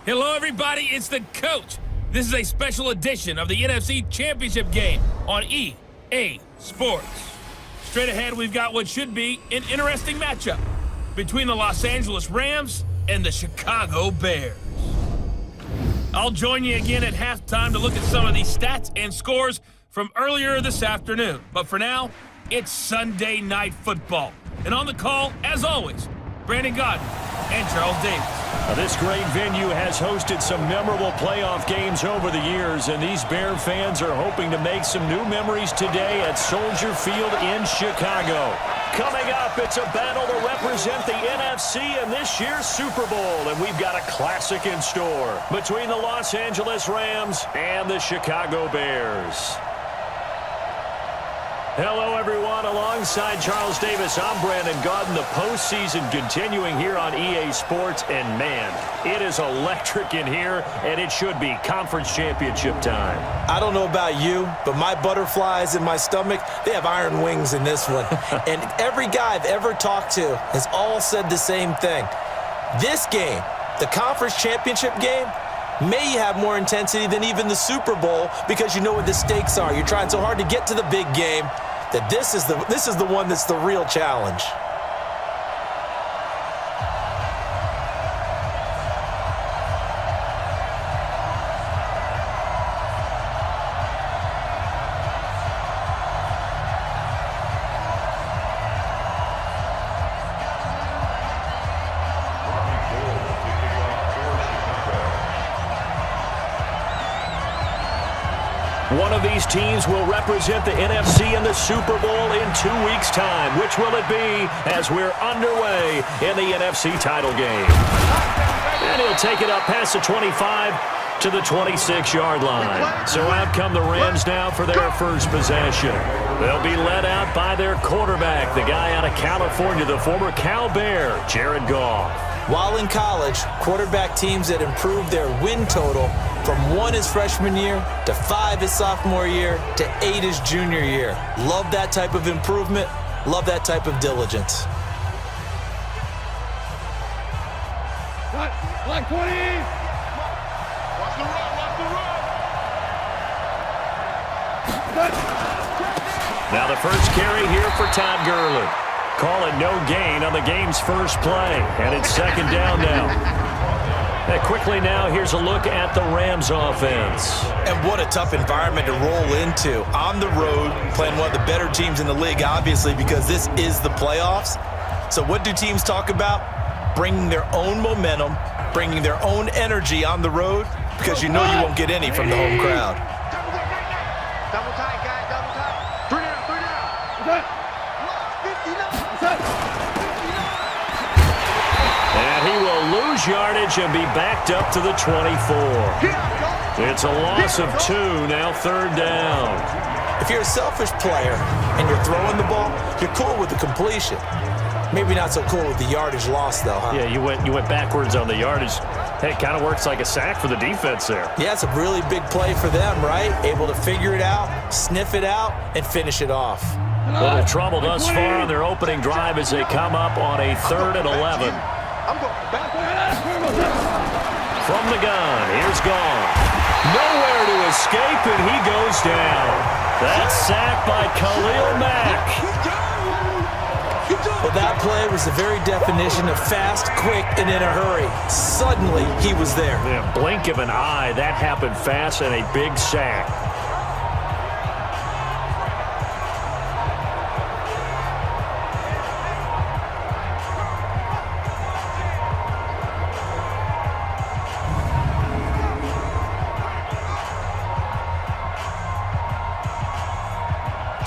Hello, everybody. It's the coach. This is a special edition of the NFC Championship game on EA Sports. Straight ahead, we've got what should be an interesting matchup between the Los Angeles Rams and the Chicago Bears. I'll join you again at halftime to look at some of these stats and scores from earlier this afternoon. But for now, it's Sunday Night Football. And on the call, as always, Brandon Godden and Charles Davis. This great venue has hosted some memorable playoff games over the years, and these Bear fans are hoping to make some new memories today at Soldier Field in Chicago. Coming up, it's a battle to represent the NFC in this year's Super Bowl, and we've got a classic in store between the Los Angeles Rams and the Chicago Bears. Hello, everyone. Alongside Charles Davis, I'm Brandon Godden. The postseason continuing here on EA Sports, and man, it is electric in here, and it should be conference championship time. I don't know about you, but my butterflies in my stomach, they have iron wings in this one. And every guy I've ever talked to has all said the same thing. This game, the conference championship game, may have more intensity than even the Super Bowl because you know what the stakes are. You're trying so hard to get to the big game that this is the one that's the real challenge. One of these teams will represent the NFC in the Super Bowl in 2 weeks' time. Which will it be as we're underway in the NFC title game? And he'll take it up past the 25 to the 26-yard line. So out come the Rams now for their first possession. They'll be led out by their quarterback, the guy out of California, the former Cal Bear, Jared Goff. While in college, quarterback teams that improved their win total from 1 his freshman year to 5 his sophomore year to 8 his junior year. Love that type of improvement. Love that type of diligence. Black 20! Watch the run, watch the run! Now the first carry here for Todd Gurley. Call it no gain on the game's first play. And it's second down now. And quickly now, here's a look at the Rams offense. And what a tough environment to roll into. On the road, playing one of the better teams in the league, obviously, because this is the playoffs. So what do teams talk about? Bringing their own momentum, bringing their own energy on the road, because you know you won't get any from the home crowd. Double tight, guys, double tight. 3 down, 3 down. 59. And he will lose yardage and be backed up to the 24. It's a loss of 2, now third down. If you're a selfish player and you're throwing the ball, you're cool with the completion. Maybe not so cool with the yardage loss, though, huh? Yeah, you went backwards on the yardage. Hey, it kind of works like a sack for the defense there. Yeah, it's a really big play for them, right? Able to figure it out, sniff it out, and finish it off. A little trouble thus far on their opening drive as they come up on a 3rd and 11. I'm going back. From the gun, here's Goff. Nowhere to escape, and he goes down. That's sacked by Khalil Mack. Well, that play was the very definition of fast, quick, and in a hurry. Suddenly, he was there. Yeah, blink of an eye, that happened fast, and a big sack.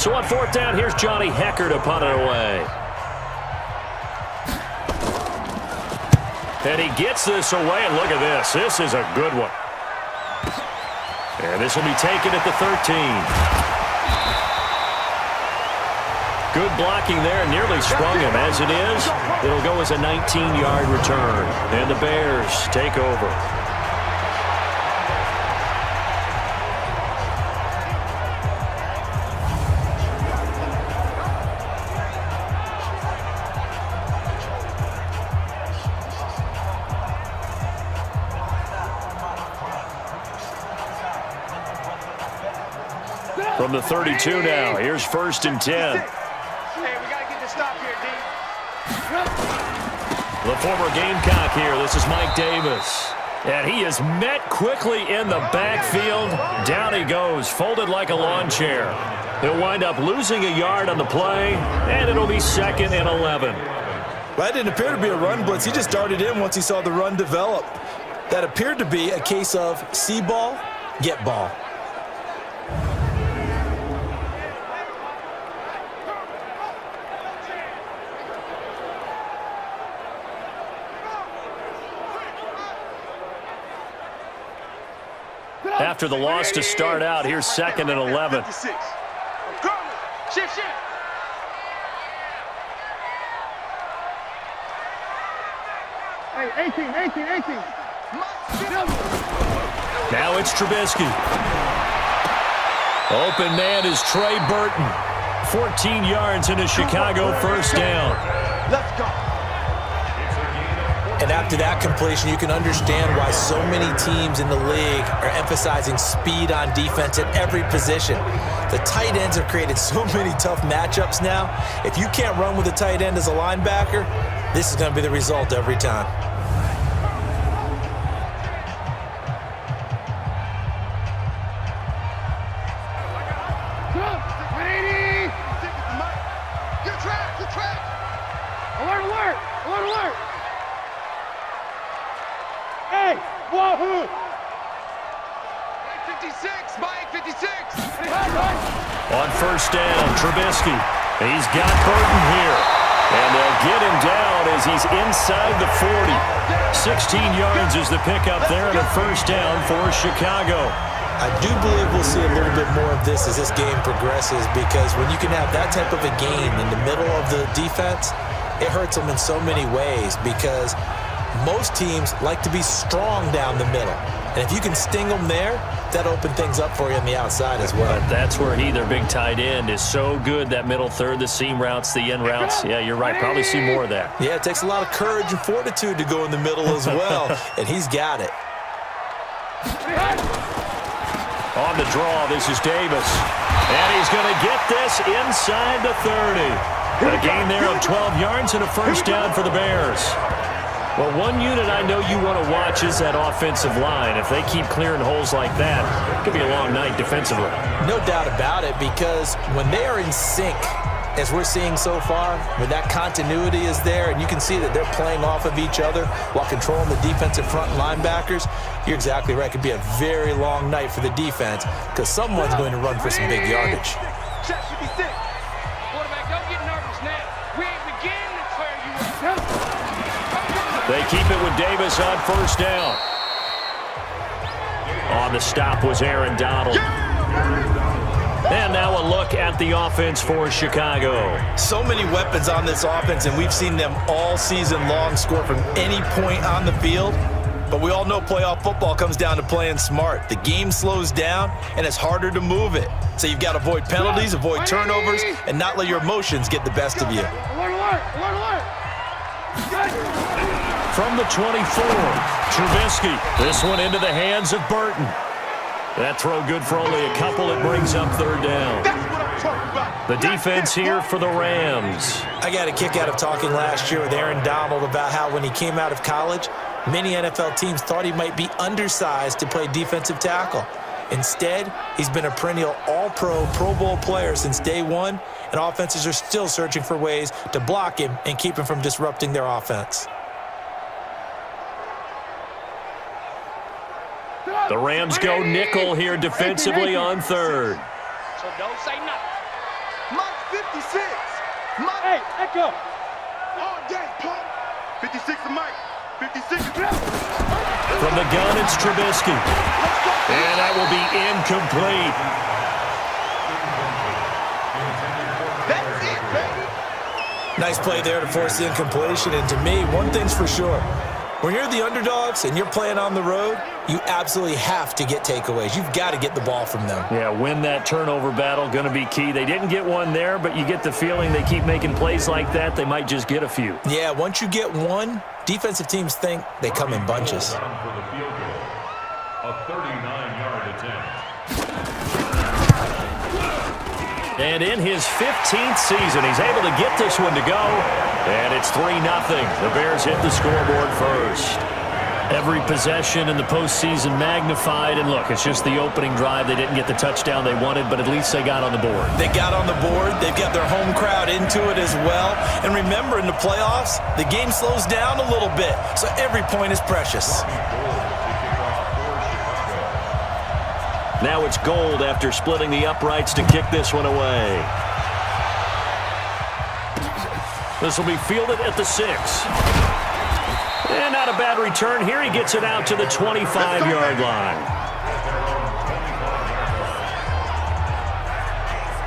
So on 4th down, here's Johnny Hecker to punt it away. And he gets this away, and look at this. This is a good one. And this will be taken at the 13. Good blocking there, nearly sprung him. As it is, it'll go as a 19-yard return. And the Bears take over. From the 32 now, here's 1st and 10. Hey, we got to get this stop here, D. The former Gamecock here. This is Mike Davis. And he is met quickly in the backfield. Down he goes, folded like a lawn chair. He'll wind up losing a yard on the play, and it'll be 2nd and 11. Well, that didn't appear to be a run blitz. He just darted in once he saw the run develop. That appeared to be a case of see ball, get ball. After the loss to start out, here's 2nd and 11. Shift. Hey, 18. Now it's Trubisky. Open man is Trey Burton. 14 yards in a Chicago 1st down. Let's go. And after that completion, you can understand why so many teams in the league are emphasizing speed on defense at every position. The tight ends have created so many tough matchups now. If you can't run with a tight end as a linebacker, this is going to be the result every time. Alert! Hey, wahoo! 56, Mike, 56! On 1st down, Trubisky. He's got Burton here. And they'll get him down as he's inside the 40. 16 yards is the pickup there and a 1st down for Chicago. I do believe we'll see a little bit more of this as this game progresses, because when you can have that type of a gain in the middle of the defense, it hurts them in so many ways, because most teams like to be strong down the middle. And if you can sting them there, that opens things up for you on the outside as well. But that's where their big tight end, is so good, that middle third, the seam routes, the in routes. Yeah, you're right. Probably see more of that. Yeah, it takes a lot of courage and fortitude to go in the middle as well, and he's got it. On the draw, this is Davis. And he's going to get this inside the 30. A gain there of 12 yards and a 1st down for the Bears. Well, one unit I know you want to watch is that offensive line. If they keep clearing holes like that, it could be a long night defensively. No doubt about it, because when they are in sync, as we're seeing so far, when that continuity is there and you can see that they're playing off of each other while controlling the defensive front linebackers, you're exactly right. It could be a very long night for the defense, because someone's going to run for some big yardage. Quarterback, don't get nervous now. We ain't beginning to clear you up. They keep it with Davis on 1st down. On the stop was Aaron Donald. And now a look at the offense for Chicago. So many weapons on this offense, and we've seen them all season long score from any point on the field. But we all know playoff football comes down to playing smart. The game slows down, and it's harder to move it. So you've got to avoid penalties, avoid turnovers, and not let your emotions get the best of you. Alert! From the 24, Trubisky. This one into the hands of Burton. That throw good for only a couple. It brings up 3rd down. That's what I'm talking about. The defense here for the Rams. I got a kick out of talking last year with Aaron Donald about how when he came out of college, many NFL teams thought he might be undersized to play defensive tackle. Instead, he's been a perennial all-pro, Pro Bowl player since day one, and offenses are still searching for ways to block him and keep him from disrupting their offense. The Rams go nickel here defensively on 3rd. So don't say nothing. Mike 56. Mike. Hey, echo. All day, pump. 56 to Mike. 56 to From the gun, it's Trubisky. And that will be incomplete. That's it, baby. Nice play there to force the incompletion. And to me, one thing's for sure. When you're the underdogs and you're playing on the road, you absolutely have to get takeaways. You've got to get the ball from them. Yeah, win that turnover battle, going to be key. They didn't get one there, but you get the feeling they keep making plays like that, they might just get a few. Yeah, once you get one, defensive teams think they come in bunches. A 39-yard attempt. And in his 15th season, he's able to get this one to go. And it's 3-0. The Bears hit the scoreboard first. Every possession in the postseason magnified. And look, it's just the opening drive. They didn't get the touchdown they wanted, but at least they got on the board. They got on the board. They've got their home crowd into it as well. And remember, in the playoffs, the game slows down a little bit. So every point is precious. Now it's Gold after splitting the uprights to kick this one away. This will be fielded at the 6. And not a bad return here. He gets it out to the 25-yard line.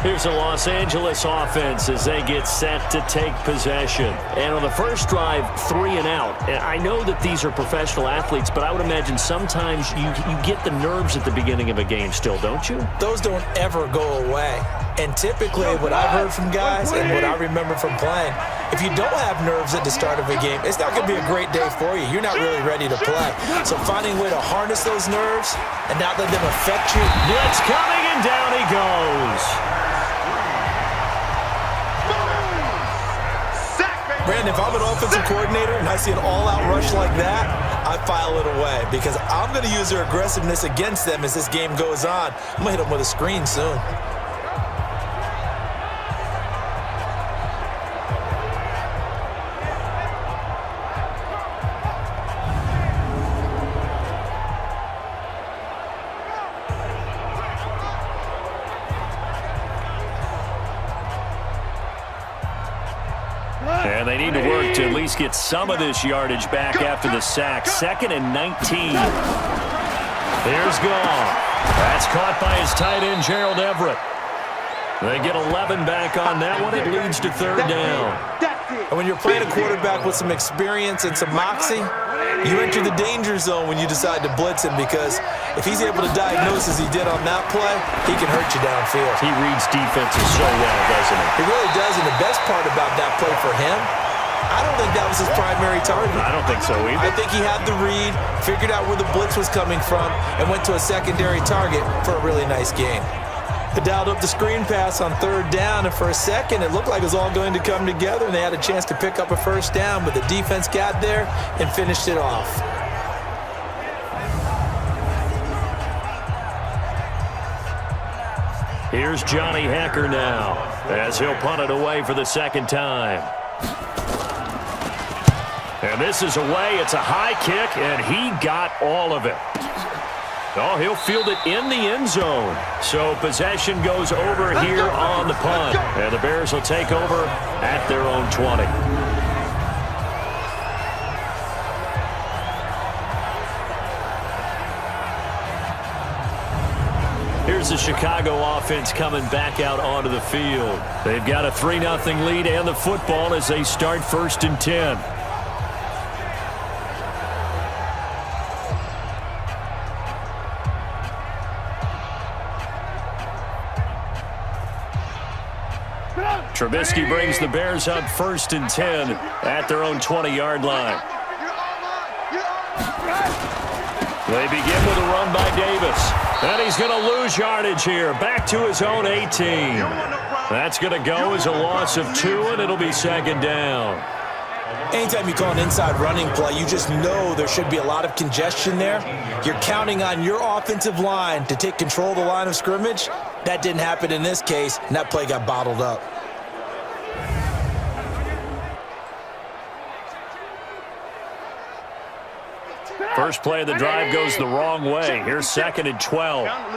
Here's the Los Angeles offense as they get set to take possession. And on the first drive, 3 and out. And I know that these are professional athletes, but I would imagine sometimes you get the nerves at the beginning of a game still, don't you? Those don't ever go away. And typically what I've heard from guys and what I remember from playing, if you don't have nerves at the start of a game, it's not going to be a great day for you. You're not really ready to play. So finding a way to harness those nerves and not let them affect you. Blitz coming, and down he goes. Brandon, if I'm an offensive coordinator and I see an all-out rush like that, I file it away because I'm going to use their aggressiveness against them as this game goes on. I'm going to hit them with a screen soon. And they need to work to at least get some of this yardage back after the sack. 2nd and 19. Here's Goff. That's caught by his tight end, Gerald Everett. They get 11 back on that one. It leads to 3rd down. And when you're playing a quarterback with some experience and some moxie, you enter the danger zone when you decide to blitz him because if he's able to diagnose as he did on that play, he can hurt you downfield. He reads defenses so well, doesn't he? He really does, and the best part about that play for him, I don't think that was his primary target. I don't think so either. I think he had the read, figured out where the blitz was coming from, and went to a secondary target for a really nice game. They dialed up the screen pass on 3rd down, and for a second, it looked like it was all going to come together, and they had a chance to pick up a 1st down, but the defense got there and finished it off. Here's Johnny Hecker now as he'll punt it away for the 2nd time. And this is away. It's a high kick, and he got all of it. Oh, he'll field it in the end zone. So possession goes over here on the punt. And the Bears will take over at their own 20. Here's the Chicago offense coming back out onto the field. They've got a 3-0 lead and the football as they start 1st and 10. Trubisky brings the Bears up 1st and 10 at their own 20-yard line. They begin with a run by Davis. And he's going to lose yardage here. Back to his own 18. That's going to go as a loss of 2, and it'll be 2nd down. Anytime you call an inside running play, you just know there should be a lot of congestion there. You're counting on your offensive line to take control of the line of scrimmage. That didn't happen in this case, and that play got bottled up. First play of the drive goes the wrong way. Here's 2nd and 12. Now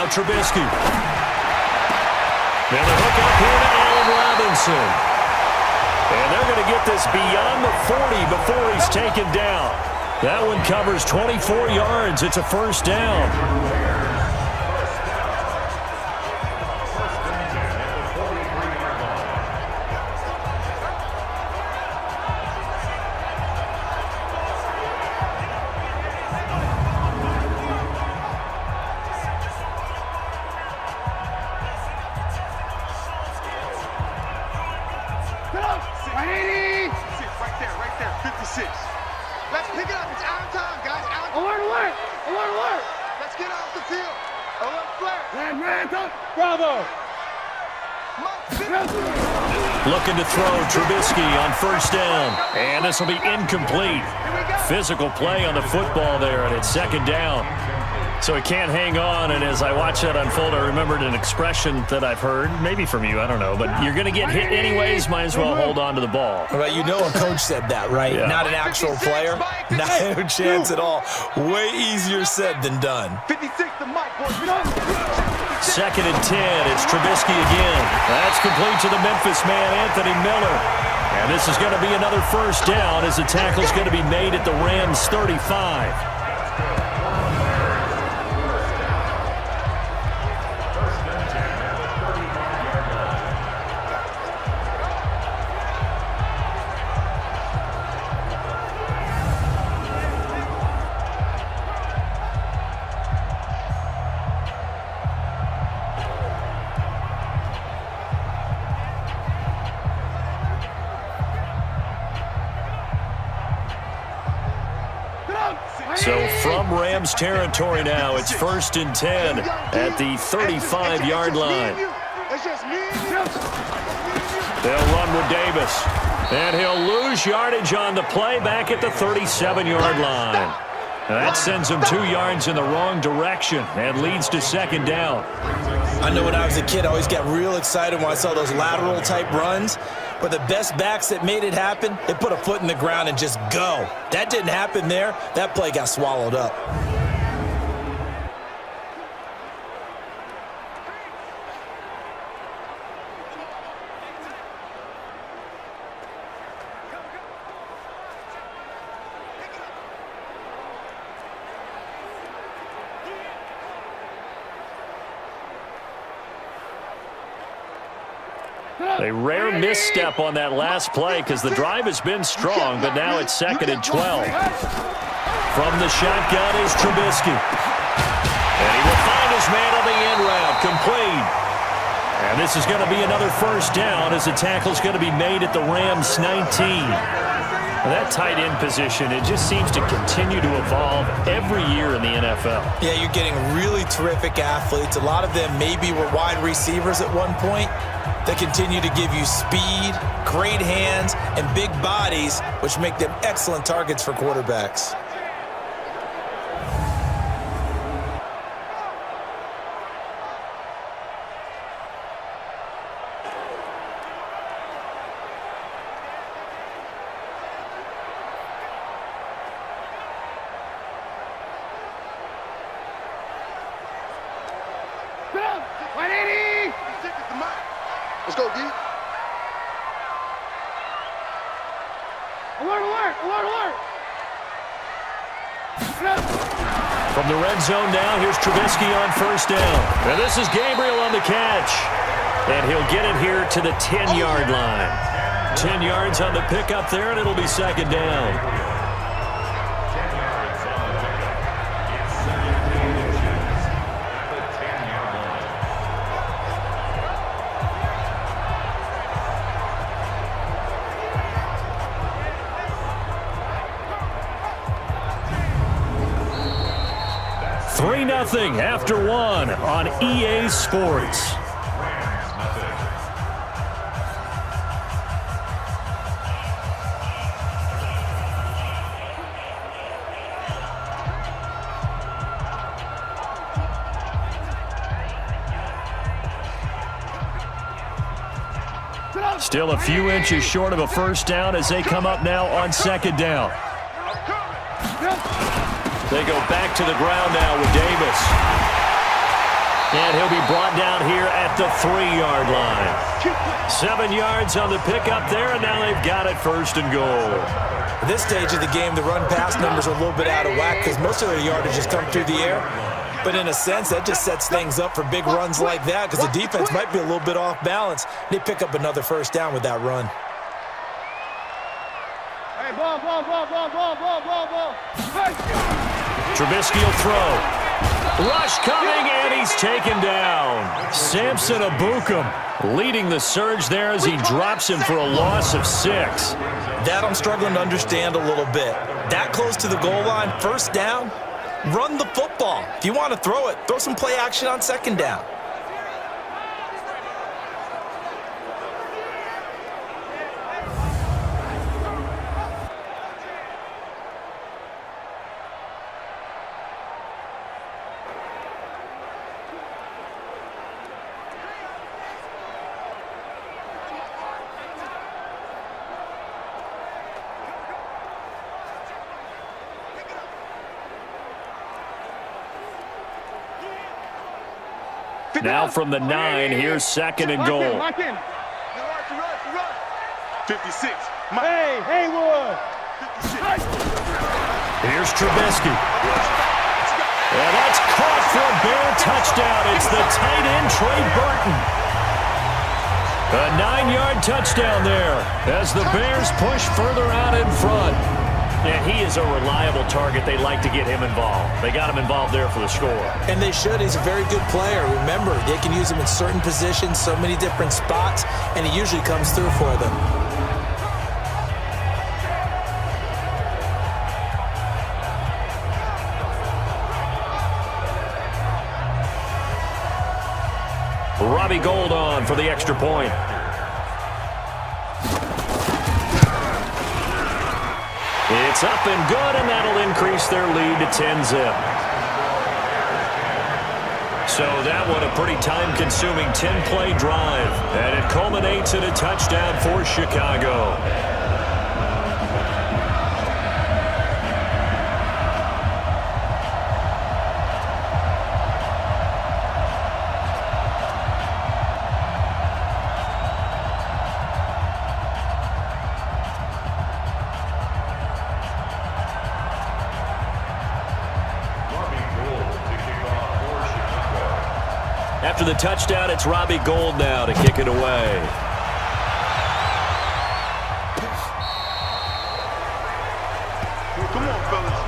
Trubisky. Now the hook up here to Allen Robinson. And they're going to get this beyond the 40 before he's taken down. That one covers 24 yards. It's a 1st down. Right there, 56. Let's Pick it up. It's out of time, guys. Out of time. I want to work. Let's get off the field. Alert flare. Bravo. Looking to throw Trubisky on first down. And this will be incomplete. Physical play on the football there, and it's second down. So he can't hang on, and as I watch that unfold, I remembered an expression that I've heard, maybe from you, I don't know, but you're going to get hit anyways, might as well hold on to the ball. Right, you know a coach said that, right? Yeah. Not an actual player. Not a chance at all. Way easier said than done. 56 to Mike, boys. Second and 10, it's Trubisky again. That's complete to the Memphis man, Anthony Miller. And this is going to be another first down as the tackle's going to be made at the Rams' 35. So from Rams territory now, it's first and 10 at the 35-yard line. They'll run with Davis, and he'll lose yardage on the play back at the 37-yard line. That sends him 2 yards in the wrong direction and leads to second down. I know when I was a kid, I always got real excited when I saw those lateral-type runs. But the best backs that made it happen, they put a foot in the ground and just go. That didn't happen there. That play got swallowed up. A rare misstep on that last play because the drive has been strong, but now it's second and 12. From the shotgun is Trubisky. And he will find his man on the end route, complete. And this is going to be another first down as the tackle's going to be made at the Rams' 19. That tight end position, it just seems to continue to evolve every year in the NFL. Yeah, you're getting really terrific athletes. A lot of them maybe were wide receivers at one point. They continue to give you speed, great hands, and big bodies, which make them excellent targets for quarterbacks. Let's go, D. From the red zone now, here's Trubisky on first down. And this is Gabriel on the catch. And he'll get it here to the 10-yard line. 10 yards on the pickup there, and it'll be second down. Nothing after one on EA Sports. Still a few inches short of a first down as they come up now on second down. They go back to the ground now with Davis. And he'll be brought down here at the 3-yard line. 7 yards on the pickup there, and now they've got it first and goal. At this stage of the game, the run-pass numbers are a little bit out of whack because most of their yardage has come through the air. But in a sense, that just sets things up for big runs like that because the defense might be a little bit off balance. They pick up another first down with that run. Hey, ball. Trubisky will throw. Rush coming, and he's taken down. Samson Abukum leading the surge there as he drops him for a loss of 6. That I'm struggling to understand a little bit. That close to the goal line, first down, run the football. If you want to throw it, throw some play action on second down. Now from the 9, here's second and goal. 56. Hey, Haywood. 56. Here's Trubisky. And that's caught for a Bear touchdown. It's the tight end, Trey Burton. A 9-yard touchdown there as the Bears push further out in front. And he is a reliable target. They like to get him involved. They got him involved there for the score. And they should. He's a very good player. Remember, they can use him in certain positions, so many different spots, and he usually comes through for them. Robbie Gould on for the extra point. It's up and good, and that'll increase their lead to 10-zip. So that one a pretty time-consuming 10-play drive, and it culminates in a touchdown for Chicago. After the touchdown, it's Robbie Gould now to kick it away. Come on, fellas.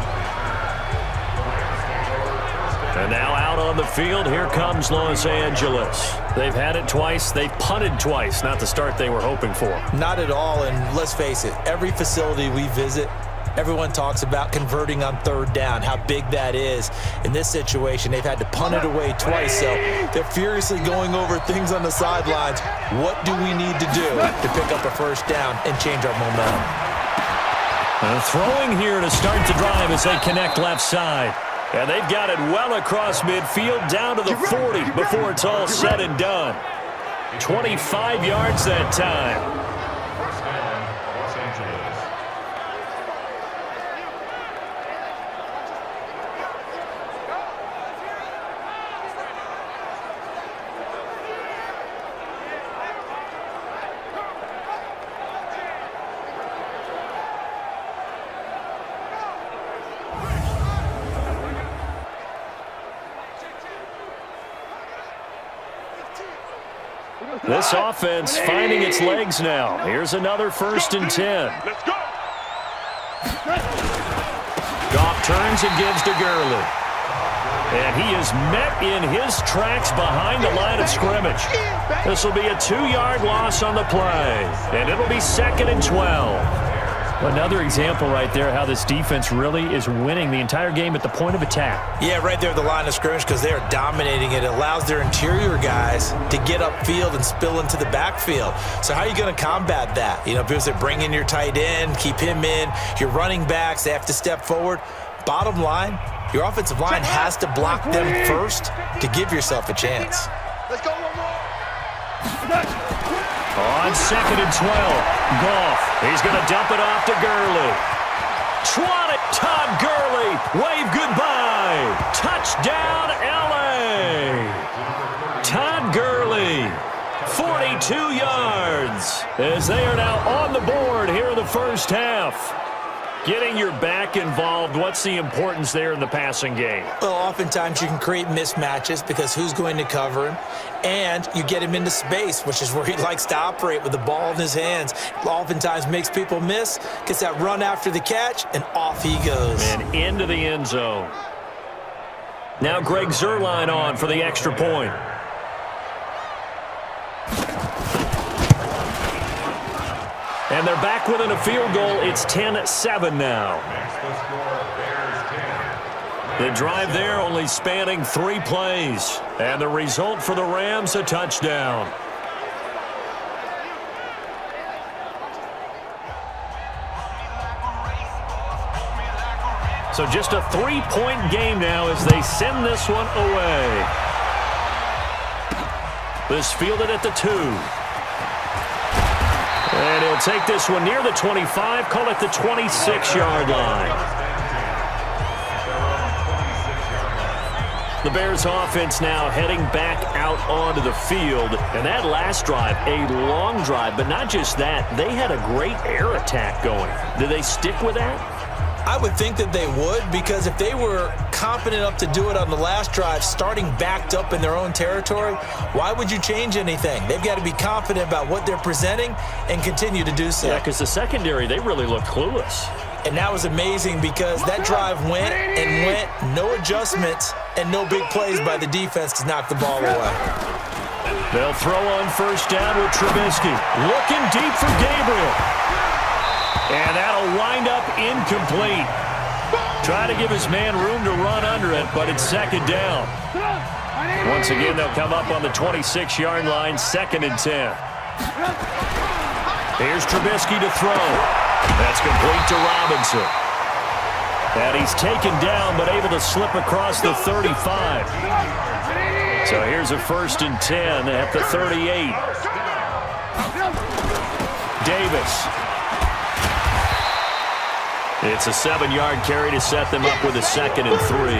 And now out on the field, here comes Los Angeles. They've had it twice. They've punted twice. Not the start they were hoping for. Not at all, and let's face it, every facility we visit, everyone talks about converting on third down, how big that is. In this situation, they've had to punt it away twice, so they're furiously going over things on the sidelines. What do we need to do to pick up a first down and change our momentum? Throwing here to start the drive as they connect left side. And they've got it well across midfield down to the 40 before it's all said and done. 25 yards that time. First down, Los Angeles. This offense finding its legs now. Here's another 1st and 10. Let's go. Goff turns and gives to Gurley. And he is met in his tracks behind the line of scrimmage. This will be a 2-yard loss on the play. And it'll be 2nd and 12. Another example right there how this defense really is winning the entire game at the point of attack. Yeah, right there at the line of scrimmage because they are dominating it. It allows their interior guys to get upfield and spill into the backfield. So how are you going to combat that? You know, because they bring in your tight end, keep him in. Your running backs, they have to step forward. Bottom line, your offensive line has to block them first to give yourself a chance. Let's go one more. On 2nd and 12, Goff. He's going to dump it off to Gurley. Swat it, Todd Gurley. Wave goodbye. Touchdown, L.A. Todd Gurley, 42 yards, as they are now on the board here in the first half. Getting your back involved, what's the importance there in the passing game? Well, oftentimes you can create mismatches because who's going to cover him? And you get him into space, which is where he likes to operate with the ball in his hands. Oftentimes makes people miss, gets that run after the catch, and off he goes. And into the end zone. Now Greg Zuerlein on for the extra point. And they're back within a field goal. It's 10-7 now. The drive there only spanning 3 plays. And the result for the Rams, a touchdown. So just a 3-point game now as they send this one away. This fielded at the 2. And he'll take this one near the 25, call it the 26-yard line. The Bears offense now heading back out onto the field. And that last drive, a long drive, but not just that. They had a great air attack going. Did they stick with that? I would think that they would, because if they were confident enough to do it on the last drive, starting backed up in their own territory, why would you change anything? They've got to be confident about what they're presenting and continue to do so. Yeah, because the secondary, they really looked clueless. And that was amazing because that drive went and went, no adjustments and no big plays by the defense to knock the ball away. They'll throw on first down with Trubisky. Looking deep for Gabriel. And that'll wind up incomplete. Try to give his man room to run under it, but it's second down. Once again, they'll come up on the 26-yard line, 2nd and 10. Here's Trubisky to throw. That's complete to Robinson. And he's taken down, but able to slip across the 35. So here's a 1st and 10 at the 38. Davis. It's a 7-yard carry to set them up with a 2nd and 3.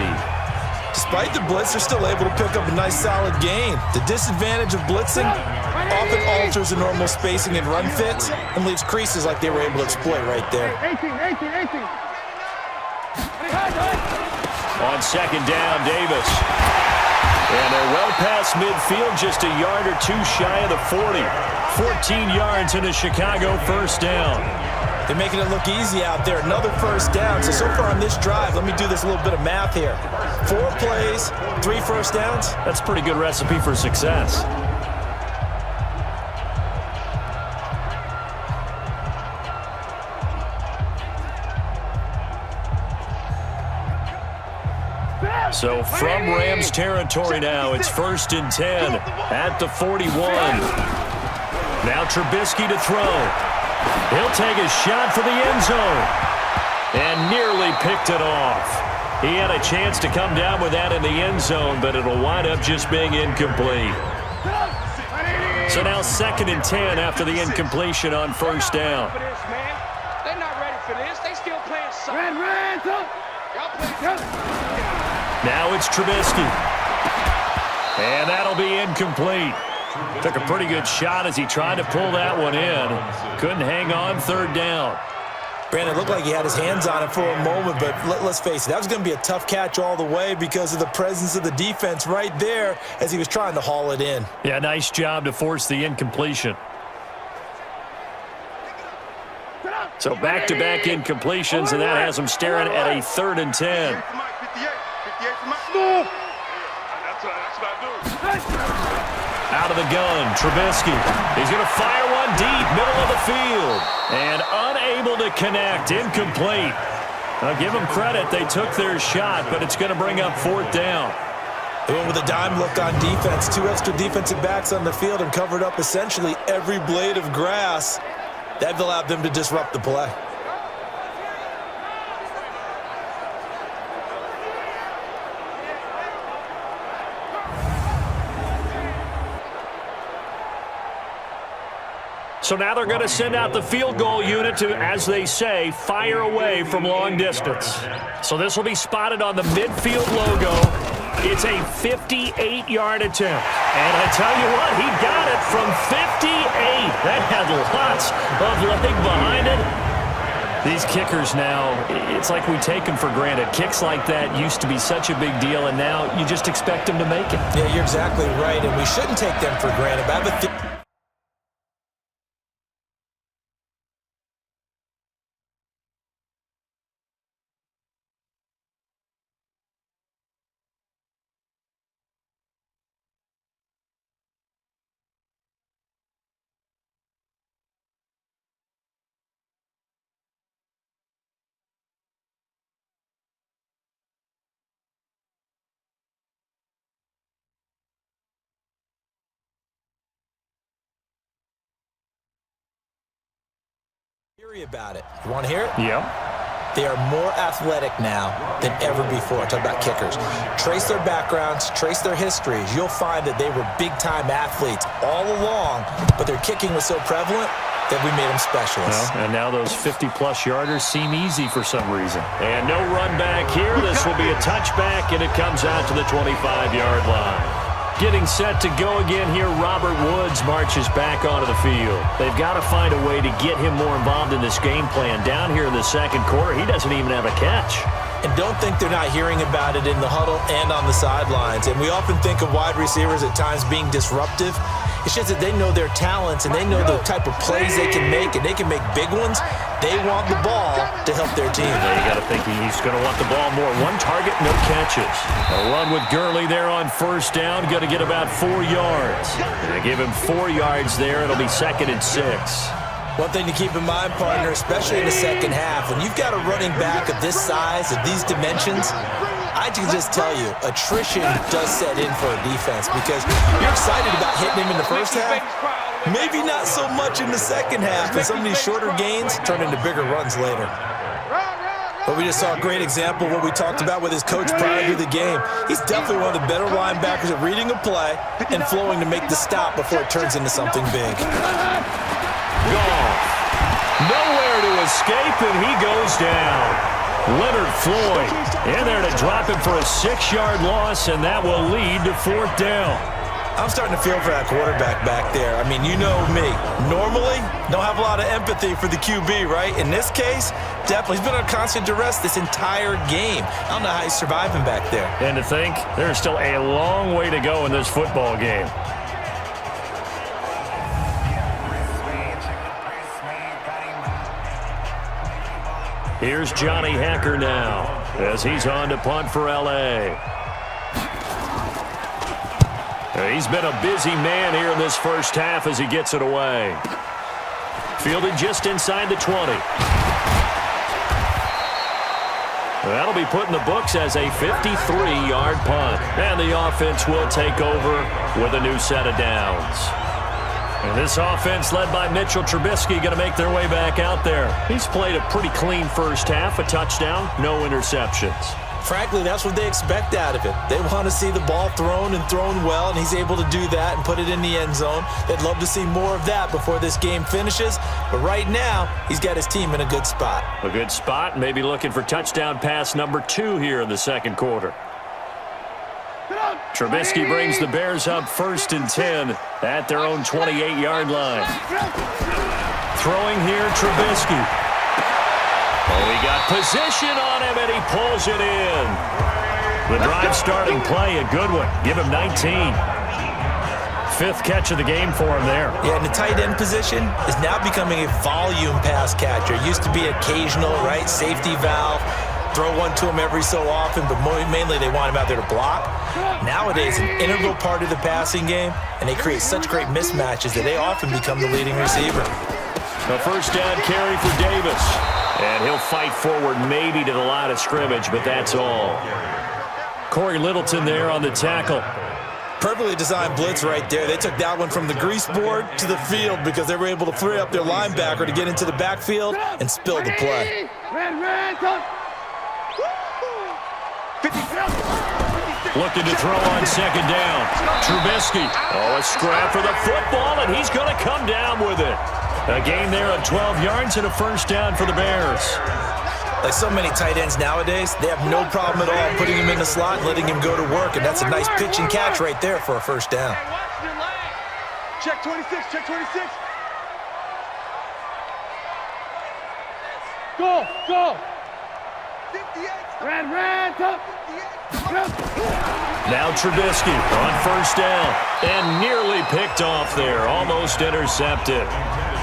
Despite the blitz, they're still able to pick up a nice, solid gain. The disadvantage of blitzing often alters the normal spacing and run fits and leaves creases like they were able to exploit right there. 18. On 2nd down, Davis. And they're well past midfield, just a yard or 2 shy of the 40. 14 yards in a Chicago 1st down. They're making it look easy out there. Another 1st down. So far on this drive, let me do this little bit of math here. 4 plays, 3 1st downs. That's a pretty good recipe for success. So from Rams territory now, it's 1st and 10 at the 41. Now Trubisky to throw. He'll take a shot for the end zone. And nearly picked it off. He had a chance to come down with that in the end zone, but it'll wind up just being incomplete. So now 2nd and 10 after the incompletion on 1st down. They're not ready for this. They still playing soccer. Now it's Trubisky. And that'll be incomplete. Took a pretty good shot as he tried to pull that one in. Couldn't hang on 3rd down. Brandon, it looked like he had his hands on it for a moment, but let's face it, that was going to be a tough catch all the way because of the presence of the defense right there as he was trying to haul it in. Yeah, nice job to force the incompletion. So back-to-back incompletions, and that has him staring at a 3rd and 10. Out of the gun, Trubisky. He's going to fire one deep, middle of the field. And unable to connect, incomplete. I'll give them credit. They took their shot, but it's going to bring up 4th down. They went with a dime look on defense. 2 extra defensive backs on the field and covered up essentially every blade of grass. That allowed them to disrupt the play. So now they're going to send out the field goal unit to, as they say, fire away from long distance. So this will be spotted on the midfield logo. It's a 58-yard attempt. And I tell you what, he got it from 58. That had lots of leg behind it. These kickers now, it's like we take them for granted. Kicks like that used to be such a big deal, and now you just expect them to make it. Yeah, you're exactly right, and we shouldn't take them for granted. But I have a theory about it. You want to hear it? Yep. They are more athletic now than ever before. Talk about kickers. Trace their backgrounds, trace their histories. You'll find that they were big-time athletes all along, but their kicking was so prevalent that we made them specialists. Well, and now those 50-plus yarders seem easy for some reason. And no run back here. This will be a touchback, and it comes out to the 25-yard line. Getting set to go again here, Robert Woods marches back onto the field. They've got to find a way to get him more involved in this game plan. Down here in the second quarter, he doesn't even have a catch. And don't think they're not hearing about it in the huddle and on the sidelines. And we often think of wide receivers at times being disruptive. It's just that they know their talents and they know the type of plays they can make, and they can make big ones. They want the ball to help their team. You got to think he's going to want the ball more. One target, no catches. A run with Gurley there on first down. Going to get about 4 yards. They give him 4 yards there. It'll be 2nd and 6. One thing to keep in mind, partner, especially in the second half, when you've got a running back of this size, of these dimensions, I can just tell you, attrition does set in for a defense because you're excited about hitting him in the first half. Maybe not so much in the second half, but some of these shorter gains turn into bigger runs later. But we just saw a great example of what we talked about with his coach prior to the game. He's definitely one of the better linebackers at reading a play and flowing to make the stop before it turns into something big. Goff. Nowhere to escape, and he goes down. Leonard Floyd in there to drop him for a 6-yard loss, and that will lead to 4th down. I'm starting to feel for that quarterback back there. I mean, you know me. Normally, don't have a lot of empathy for the QB, right? In this case, definitely. He's been under constant duress this entire game. I don't know how he's surviving back there. And to think, there's still a long way to go in this football game. Here's Johnny Hacker now as he's on to punt for L.A. He's been a busy man here in this first half as he gets it away. Fielded just inside the 20. That'll be put in the books as a 53-yard punt. And the offense will take over with a new set of downs. And this offense led by Mitchell Trubisky going to make their way back out there. He's played a pretty clean first half, a touchdown, no interceptions. Frankly, that's what they expect out of it. They want to see the ball thrown and thrown well, and he's able to do that and put it in the end zone. They'd love to see more of that before this game finishes. But right now, he's got his team in a good spot. A good spot, maybe looking for touchdown pass number 2 here in the second quarter. Trubisky brings the Bears up 1st and 10 at their own 28-yard line. Throwing here, Trubisky. Oh, he got position on him, and he pulls it in. The drive starting play, a good one. Give him 19. 5th catch of the game for him there. Yeah, and the tight end position is now becoming a volume pass catcher. It used to be occasional, right, safety valve. Throw one to him every so often, but mainly they want him out there to block. Nowadays, an integral part of the passing game, and they create such great mismatches that they often become the leading receiver. A first down carry for Davis. And he'll fight forward maybe to the line of scrimmage, but that's all. Corey Littleton there on the tackle. Perfectly designed blitz right there. They took that one from the grease board to the field because they were able to free up their linebacker to get into the backfield and spill the play. Looking to throw on second down. Trubisky. Oh, a scrap for the football, and he's going to come down with it. A gain there of 12 yards and a first down for the Bears. Like so many tight ends nowadays, they have no problem at all putting him in the slot and letting him go to work, and that's a nice pitch and catch right there for a first down. Check 26, check 26. Go! 58. Red, top. Now Trubisky on first down and nearly picked off there, almost intercepted.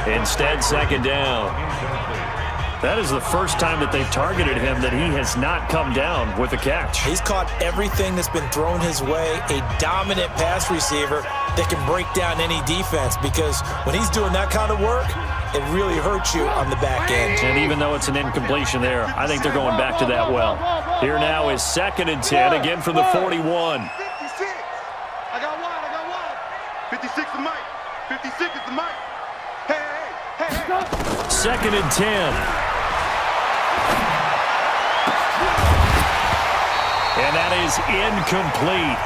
Instead, second down. That is the first time that they've targeted him that he has not come down with a catch. He's caught everything that's been thrown his way, a dominant pass receiver that can break down any defense, because when he's doing that kind of work, it really hurts you on the back end. And even though it's an incompletion there, I think they're going back to that well. Here now is 2nd and 10, again from the 41. 56. I got one. 56 is Mike. 56 is the Mike. Hey. 2nd and 10. And that is incomplete.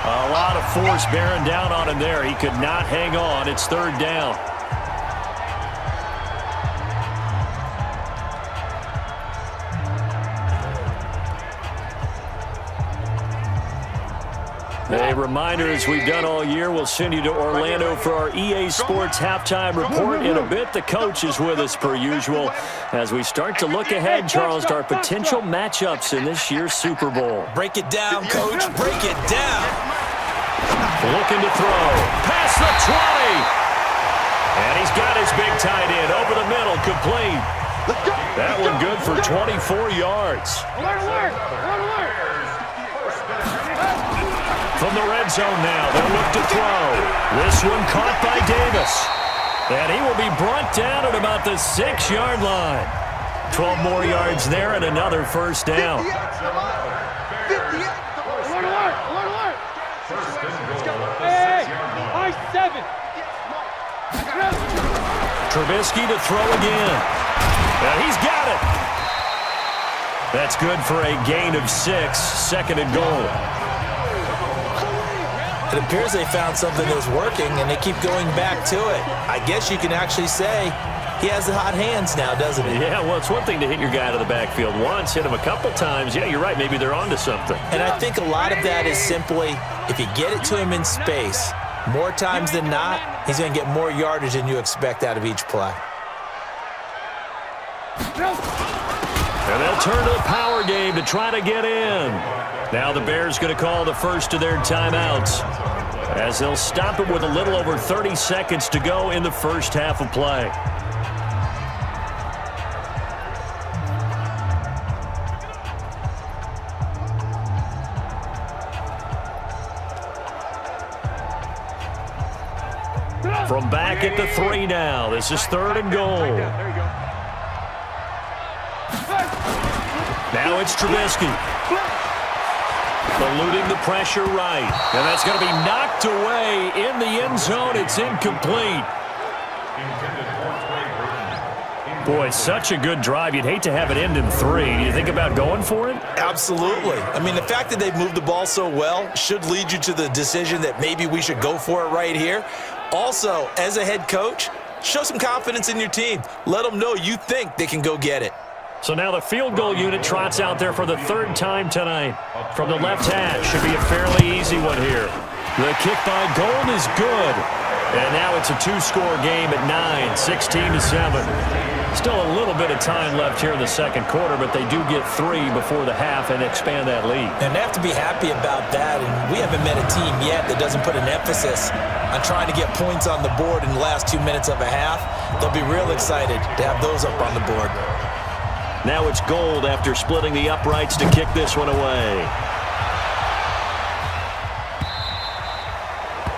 A lot of force bearing down on him there. He could not hang on. It's 3rd down. A reminder, as we've done all year, we'll send you to Orlando for our EA Sports Halftime Report. In a bit, the coach is with us per usual as we start to look ahead, Charles, to our potential matchups in this year's Super Bowl. Break it down, Coach. Break it down. Looking to throw. Past the 20. And he's got his big tight end over the middle, complete. That one good for 24 yards. From the red zone now, they'll look to throw. This one caught by Davis. And he will be brought down at about the 6-yard line. 12 more yards there and another 1st down. Trubisky to throw again. And he's got it. That's good for a gain of 6, 2nd and goal. It appears they found something that's working, and they keep going back to it. I guess you can actually say he has the hot hands now, doesn't he? Yeah, well, it's one thing to hit your guy out of the backfield once, hit him a couple times. Yeah, you're right. Maybe they're onto something. And I think a lot of that is simply if you get it to him in space, more times than not, he's going to get more yardage than you expect out of each play. And they'll turn to the power game to try to get in. Now the Bears going to call the first of their timeouts as they'll stop it with a little over 30 seconds to go in the first half of play. From back at the 3 now. This is 3rd and goal. Now it's Trubisky. Eluding the pressure right. And that's going to be knocked away in the end zone. It's incomplete. Boy, such a good drive. You'd hate to have it end in 3. Do you think about going for it? Absolutely. I mean, the fact that they've moved the ball so well should lead you to the decision that maybe we should go for it right here. Also, as a head coach, show some confidence in your team. Let them know you think they can go get it. So now the field goal unit trots out there for the 3rd time tonight. From the left hash, should be a fairly easy one here. The kick by Gold is good. And now it's a 2-score game at 9, 16-7. Still a little bit of time left here in the 2nd quarter, but they do get 3 before the half and expand that lead. And they have to be happy about that. And we haven't met a team yet that doesn't put an emphasis on trying to get points on the board in the last 2 minutes of a half. They'll be real excited to have those up on the board. Now it's Gold after splitting the uprights to kick this one away.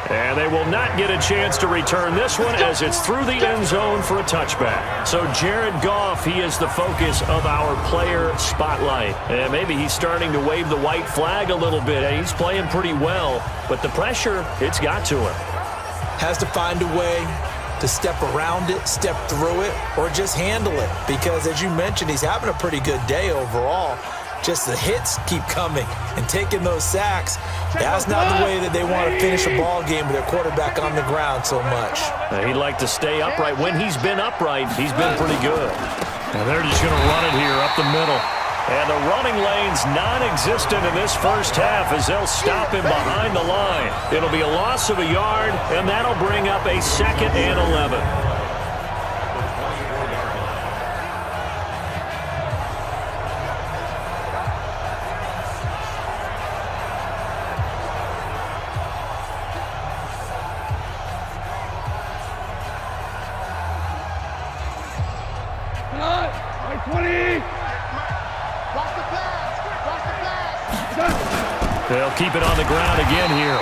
And they will not get a chance to return this one as it's through the end zone for a touchback. So Jared Goff, he is the focus of our player spotlight. And maybe he's starting to wave the white flag a little bit. He's playing pretty well, but the pressure, it's got to him. Has to find a way to step around it, step through it, or just handle it. Because as you mentioned, he's having a pretty good day overall. Just the hits keep coming and taking those sacks. That's not the way that they want to finish a ball game with their quarterback on the ground so much. He'd like to stay upright. When he's been upright, he's been pretty good. And they're just going to run it here up the middle. And the running lane's non-existent in this first half as they'll stop him behind the line. It'll be a loss of a yard, and that'll bring up a 2nd and 11. They'll keep it on the ground again here.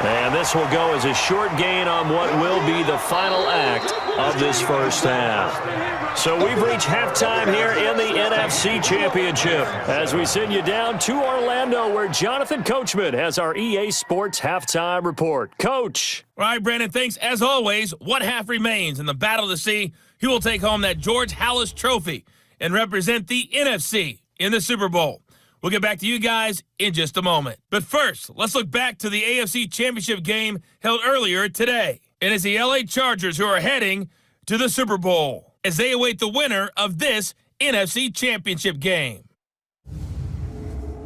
And this will go as a short gain on what will be the final act of this first half. So we've reached halftime here in the NFC Championship as we send you down to Orlando where Jonathan Coachman has our EA Sports Halftime Report. Coach. All right, Brandon, thanks. As always, what half remains in the battle to see he will take home that George Halas Trophy and represent the NFC in the Super Bowl. We'll get back to you guys in just a moment. But first, let's look back to the AFC Championship game held earlier today. And it's the LA Chargers who are heading to the Super Bowl as they await the winner of this NFC Championship game.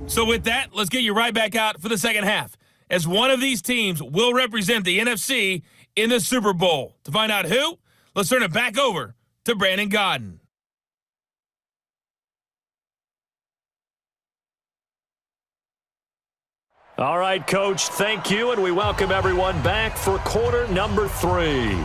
So with that, let's get you right back out for the second half, as one of these teams will represent the NFC in the Super Bowl. To find out who, let's turn it back over to Brandon Godden. All right, Coach, thank you, and we welcome everyone back for quarter number 3.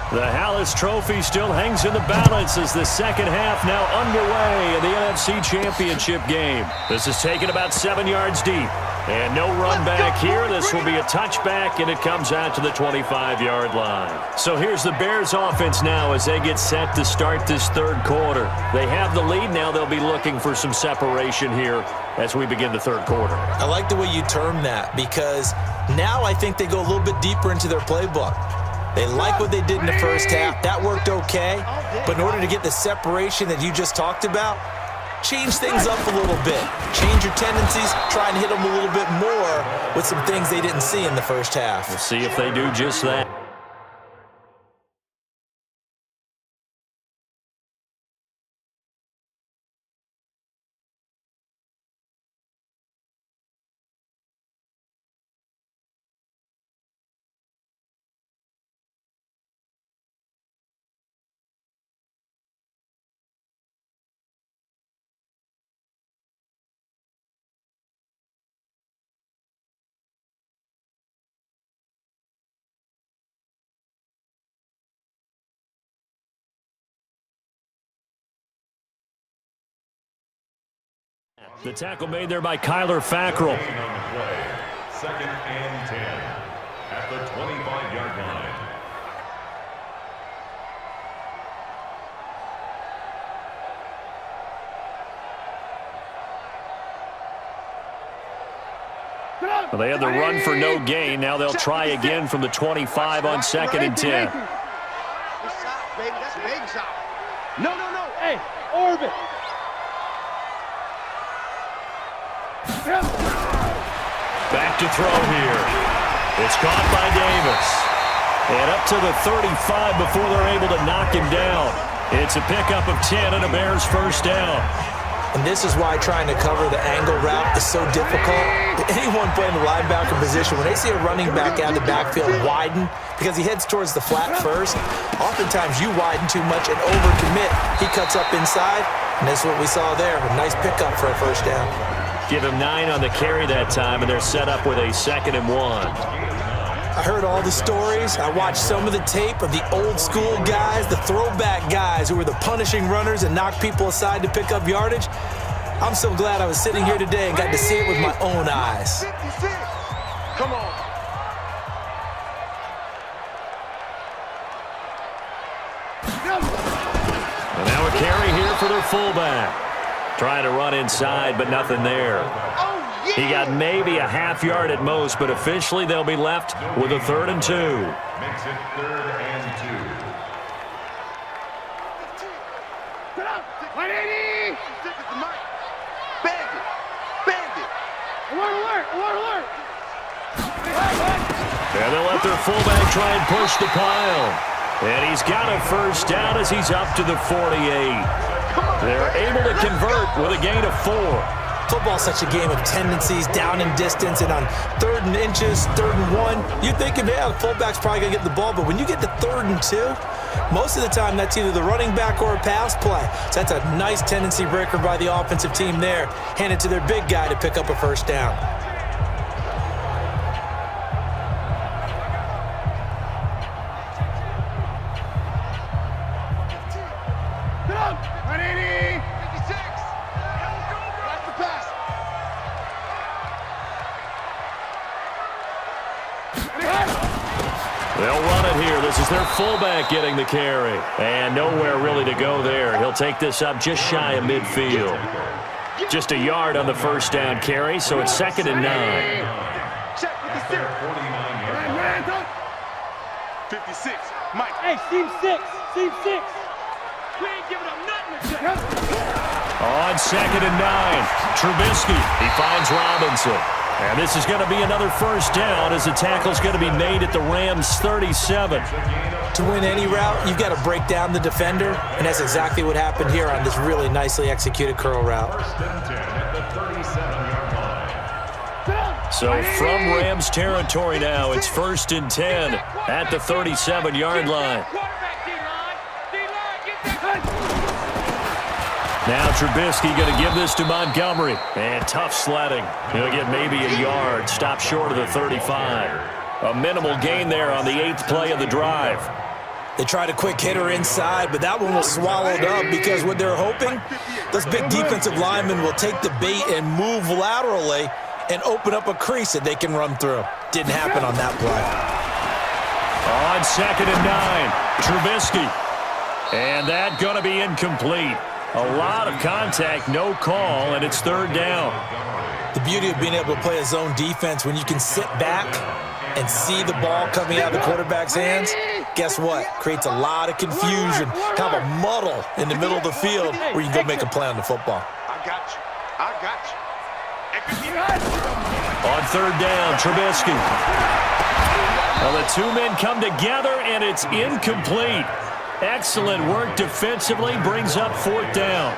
The Halas Trophy still hangs in the balance as the second half now underway in the NFC Championship game. This is taken about 7 yards deep. And no run back here. This will be a touchback, and it comes out to the 25-yard line. So here's the Bears offense now as they get set to start this third quarter. They have the lead. Now they'll be looking for some separation here as we begin the third quarter. I like the way you term that, because now I think they go a little bit deeper into their playbook. They like what they did in the first half. That worked okay. But in order to get the separation that you just talked about, change things up a little bit. Change your tendencies. Try and hit them a little bit more with some things they didn't see in the first half. We'll see if they do just that. The tackle made there by Kyler Fackrell. Second and 10 at the 25-yard line. Well, they had the run for no gain. Now they'll try again from the 25 on second and 10. That's a baby shot. No. Hey, orbit. Back to throw here. It's caught by Davis. And up to the 35 before they're able to knock him down. It's a pickup of 10 and a Bears first down. And this is why trying to cover the angle route is so difficult. Anyone playing the linebacker position, when they see a running back out of the backfield widen, because he heads towards the flat first, oftentimes you widen too much and overcommit. He cuts up inside, and that's what we saw there. A nice pickup for a first down. Give him 9 on the carry that time, and they're set up with a 2nd and 1. I heard all the stories. I watched some of the tape of the old school guys, the throwback guys who were the punishing runners and knocked people aside to pick up yardage. I'm so glad I was sitting here today and got to see it with my own eyes. 56. Come on. And now a carry here for their fullback. Trying to run inside, but nothing there. He got maybe a half yard at most, but officially they'll be left with a 3rd and 2. Makes it 3rd and 2. 180. Bandit. Alert. And they'll let their fullback try and push the pile. And he's got a first down as he's up to the 48. They're able to convert with a gain of 4. Football's such a game of tendencies, down and distance, and on 3rd and inches, 3rd and 1, you're thinking, yeah, the fullback's probably going to get the ball. But when you get to 3rd and 2, most of the time that's either the running back or a pass play. So that's a nice tendency breaker by the offensive team there. Hand it to their big guy to pick up a first down. They'll run it here. This is their fullback getting the carry. And nowhere really to go there. He'll take this up just shy of midfield. Just a yard on the first down carry, so it's 2nd and 9. Check with the 49 yards. Hey, seam 6. Seam 6. We ain't giving up nothing. On 2nd and 9, Trubisky. He finds Robinson. And this is going to be another first down as the tackle's going to be made at the Rams' 37. To win any route, you've got to break down the defender, and that's exactly what happened here on this really nicely executed curl route. First and 10 at the 37-yard line. So from Rams territory now, it's 1st and 10 at the 37-yard line. Quarterback, D-line. D-line, get that. Now Trubisky going to give this to Montgomery. And tough sledding. He'll get maybe a yard. Stop short of the 35. A minimal gain there on the 8th play of the drive. They tried a quick hitter inside, but that one was swallowed up because what they're hoping, those big defensive linemen will take the bait and move laterally and open up a crease that they can run through. Didn't happen on that play. On 2nd and 9, Trubisky. And that going to be incomplete. A lot of contact, no call, and it's 3rd down. The beauty of being able to play a zone defense when you can sit back and see the ball coming out of the quarterback's hands, guess what? Creates a lot of confusion, kind of a muddle in the middle of the field where you can go make a play on the football. I got you. I got you. On 3rd down, Trubisky. Well, the two men come together, and it's incomplete. Excellent work defensively, brings up 4th down.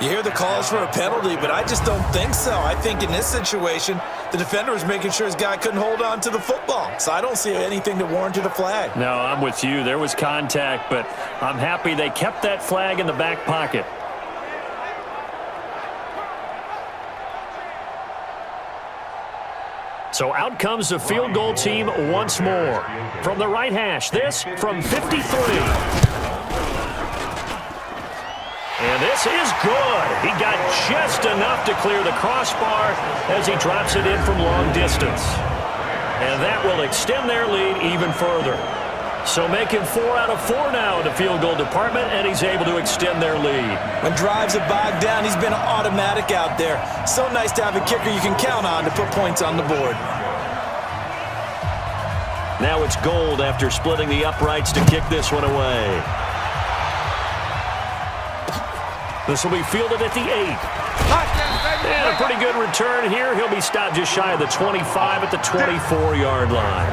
You hear the calls for a penalty, but I just don't think so. I think in this situation, the defender was making sure his guy couldn't hold on to the football. So I don't see anything that warranted a flag. No, I'm with you. There was contact, but I'm happy they kept that flag in the back pocket. So out comes the field goal team once more. From the right hash, this from 53. And this is good. He got just enough to clear the crossbar as he drops it in from long distance. And that will extend their lead even further. So making 4 out of 4 now in the field goal department, and he's able to extend their lead. When drives are bogged down, he's been automatic out there. So nice to have a kicker you can count on to put points on the board. Now it's Gold after splitting the uprights to kick this one away. This will be fielded at the 8. And a pretty good return here. He'll be stopped just shy of the 25 at the 24-yard line.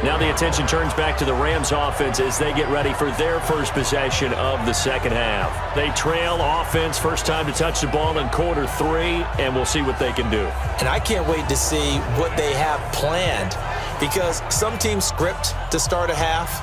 Now the attention turns back to the Rams offense as they get ready for their first possession of the second half. They trail offense, first time to touch the ball in quarter 3, and we'll see what they can do. And I can't wait to see what they have planned, because some teams script to start a half.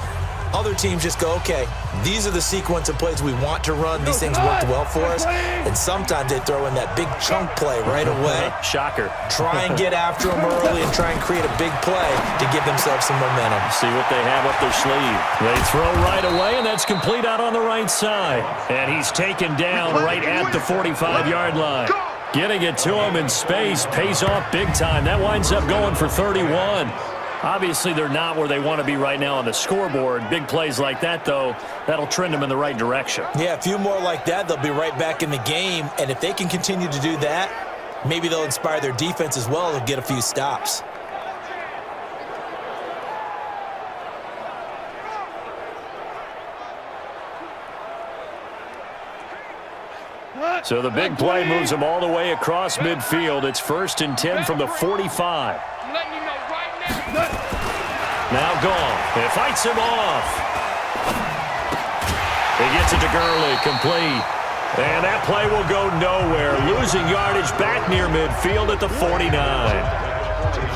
Other teams just go, okay, these are the sequence of plays we want to run. These things worked well for us. And sometimes they throw in that big chunk play right away. Shocker. Try and get after them early and try and create a big play to give themselves some momentum. See what they have up their sleeve. They throw right away, and that's complete out on the right side. And he's taken down right at the 45-yard line. Getting it to him in space pays off big time. That winds up going for 31. Obviously, they're not where they want to be right now on the scoreboard. Big plays like that, though, that'll trend them in the right direction. Yeah, a few more like that, they'll be right back in the game. And if they can continue to do that, maybe they'll inspire their defense as well. They'll get a few stops. So the big play moves them all the way across midfield. It's 1st and 10 from the 45. I'm letting you know right now. Now gone. It fights him off. He gets it to Gurley, complete. And that play will go nowhere. Losing yardage back near midfield at the 49.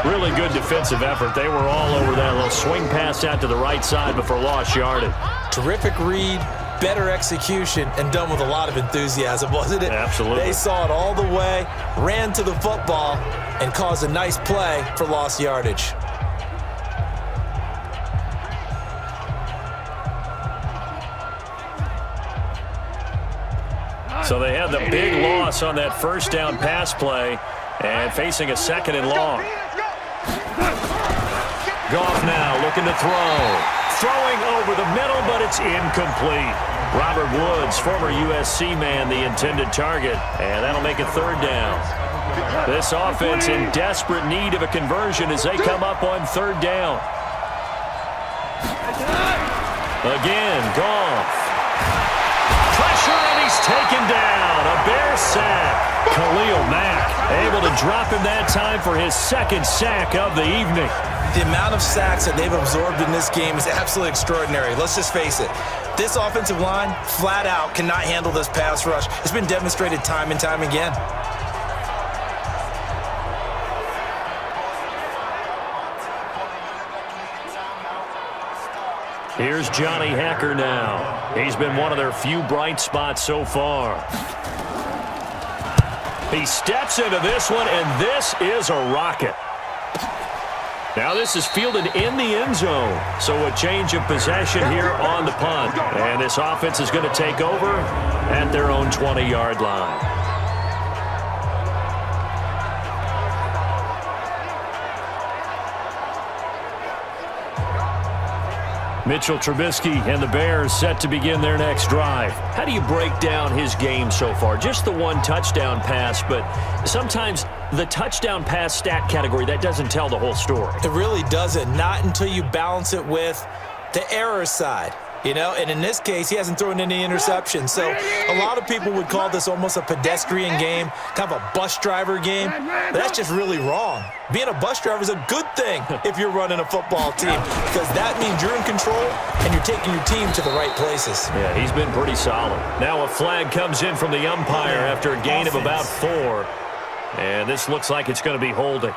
Really good defensive effort. They were all over that little swing pass out to the right side before lost yardage. Terrific read, better execution, and done with a lot of enthusiasm, wasn't it? Absolutely. They saw it all the way, ran to the football, and caused a nice play for lost yardage. So they had the big loss on that first down pass play and facing a 2nd and long. Goff now looking to throw. Throwing over the middle, but it's incomplete. Robert Woods, former USC man, the intended target, and that'll make it 3rd down. This offense in desperate need of a conversion as they come up on 3rd down. Again, Goff. Pressure, and he's taken down. A Bear sack. Khalil Mack able to drop him that time for his second sack of the evening. The amount of sacks that they've absorbed in this game is absolutely extraordinary. Let's just face it. This offensive line, flat out, cannot handle this pass rush. It's been demonstrated time and time again. Here's Johnny Hacker now. He's been one of their few bright spots so far. He steps into this one, and this is a rocket. Now this is fielded in the end zone. So a change of possession here on the punt. And this offense is going to take over at their own 20-yard line. Mitchell Trubisky and the Bears set to begin their next drive. How do you break down his game so far? Just the one touchdown pass, but sometimes the touchdown pass stat category, that doesn't tell the whole story. It really doesn't. Not until you balance it with the error side. You know, and in this case, he hasn't thrown any interceptions. So a lot of people would call this almost a pedestrian game, kind of a bus driver game. But that's just really wrong. Being a bus driver is a good thing if you're running a football team, because that means you're in control and you're taking your team to the right places. Yeah, he's been pretty solid. Now a flag comes in from the umpire after a gain of about 4. And this looks like it's going to be holding.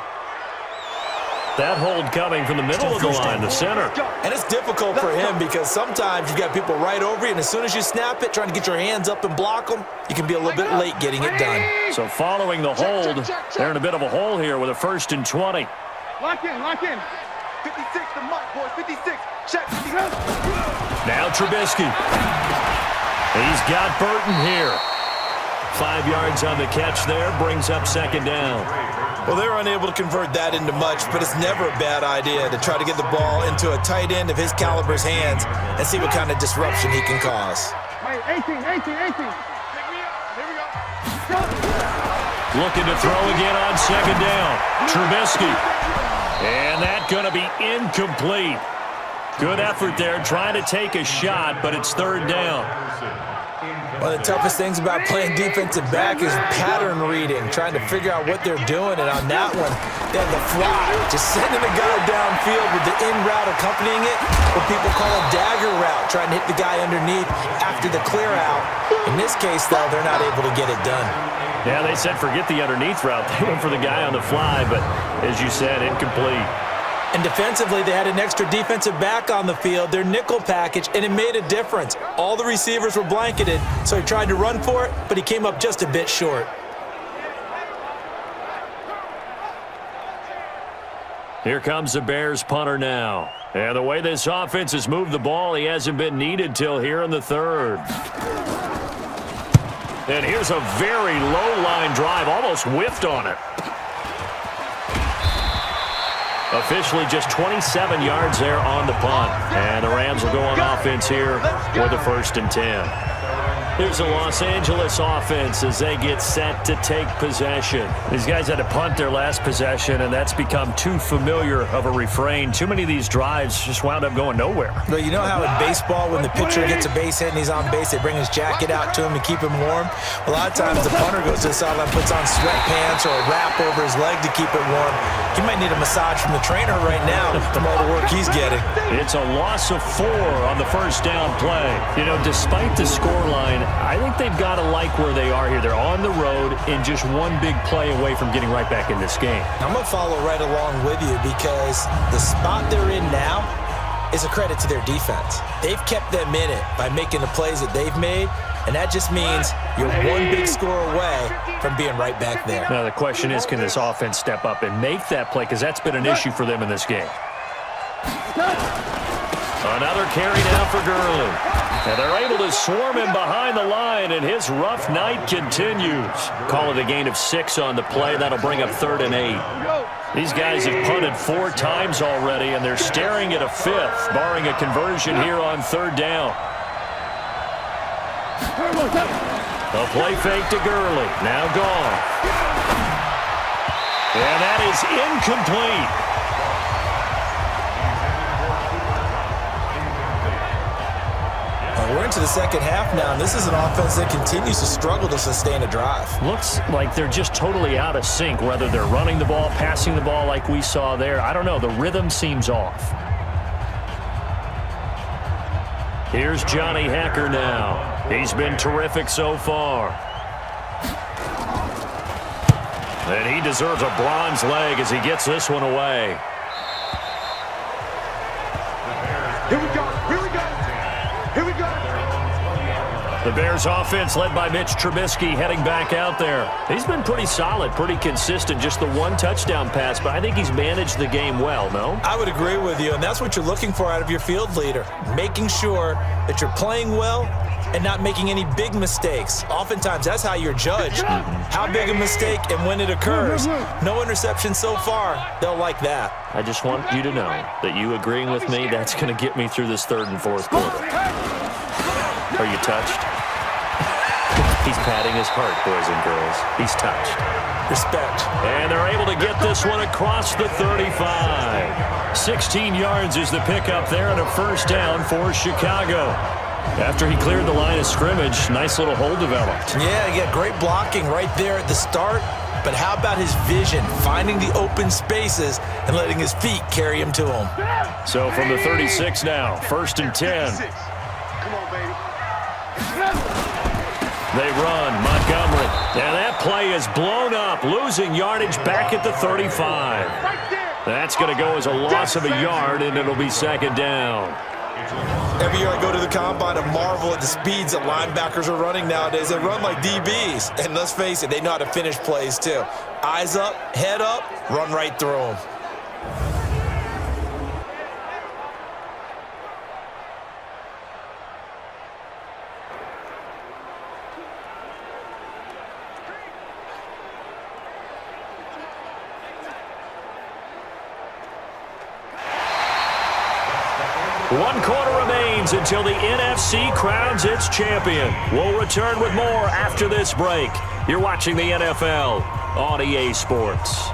That hold coming from the middle of the line, the center. And it's difficult for him because sometimes you've got people right over you, and as soon as you snap it, trying to get your hands up and block them, you can be a little bit late getting it done. So following the hold, they're in a bit of a hole here with a 1st and 20. Lock in, lock in. 56 to Mike, boys, 56. Check. Now Trubisky. He's got Burton here. 5 yards on the catch there, brings up 2nd down. Well, they were unable to convert that into much, but it's never a bad idea to try to get the ball into a tight end of his caliber's hands and see what kind of disruption he can cause. Hey, 18. Pick me up. Here we go. Looking to throw again on 2nd down. Trubisky. And that's going to be incomplete. Good effort there, trying to take a shot, but it's 3rd down. One of the toughest things about playing defensive back is pattern reading, trying to figure out what they're doing. And on that one, they had the fly, just sending a guy downfield with the in route accompanying it, what people call a dagger route, trying to hit the guy underneath after the clear out. In this case, though, they're not able to get it done. Yeah, they said forget the underneath route. They went for the guy on the fly, but as you said, incomplete. And defensively, they had an extra defensive back on the field, their nickel package, and it made a difference. All the receivers were blanketed, so he tried to run for it, but he came up just a bit short. Here comes the Bears punter now. And the way this offense has moved the ball, he hasn't been needed till here in the 3rd. And here's a very low line drive, almost whiffed on it. Officially just 27 yards there on the punt. And the Rams will go on offense here with a 1st and 10. Here's the Los Angeles offense as they get set to take possession. These guys had to punt their last possession, and that's become too familiar of a refrain. Too many of these drives just wound up going nowhere. Well, you know how in baseball, when the pitcher gets a base hit and he's on base, they bring his jacket out to him to keep him warm? A lot of times the punter goes to the sideline, puts on sweatpants or a wrap over his leg to keep it warm. He might need a massage from the trainer right now from all the work he's getting. It's a loss of 4 on the 1st down play. You know, despite the scoreline, I think they've got to like where they are here. They're on the road and just one big play away from getting right back in this game. I'm going to follow right along with you because the spot they're in now is a credit to their defense. They've kept them in it by making the plays that they've made, and that just means you're one big score away from being right back there. Now the question is, can this offense step up and make that play? Because that's been an issue for them in this game. Another carry now for Gurley. And they're able to swarm him behind the line, and his rough night continues. Call it a gain of 6 on the play. That'll bring up 3rd and 8. These guys have punted 4 times already, and they're staring at a 5th, barring a conversion here on 3rd down. A play fake to Gurley. Now gone. And that is incomplete. We're into the second half now, and this is an offense that continues to struggle to sustain a drive. Looks like they're just totally out of sync, whether they're running the ball, passing the ball like we saw there. I don't know. The rhythm seems off. Here's Johnny Hekker now. He's been terrific so far. And he deserves a bronze leg as he gets this one away. Here we go. Here we go. Here we go. The Bears offense led by Mitch Trubisky heading back out there. He's been pretty solid, pretty consistent, just the one touchdown pass, but I think he's managed the game well, no? I would agree with you, and that's what you're looking for out of your field leader, making sure that you're playing well and not making any big mistakes. Oftentimes, that's how you're judged. How big a mistake and when it occurs. No interception so far. They'll like that. I just want you to know that you agreeing with me, that's going to get me through this third and fourth quarter. Are you touched? He's patting his heart, boys and girls. He's touched. Respect. And they're able to get this one across the 35. 16 yards is the pickup there and a first down for Chicago. After he cleared the line of scrimmage, nice little hole developed. Yeah, great blocking right there at the start. But how about his vision, finding the open spaces and letting his feet carry him to him? So from the 36 now, first and 10. Come on, baby. They run, Montgomery. And that play is blown up, losing yardage back at the 35. That's going to go as a loss of a yard, and it'll be second down. Every year I go to the combine and marvel at the speeds that linebackers are running nowadays. They run like DBs. And let's face it, they know how to finish plays too. Eyes up, head up, run right through them. One quarter remains until the NFC crowns its champion. We'll return with more after this break. You're watching the NFL on EA Sports.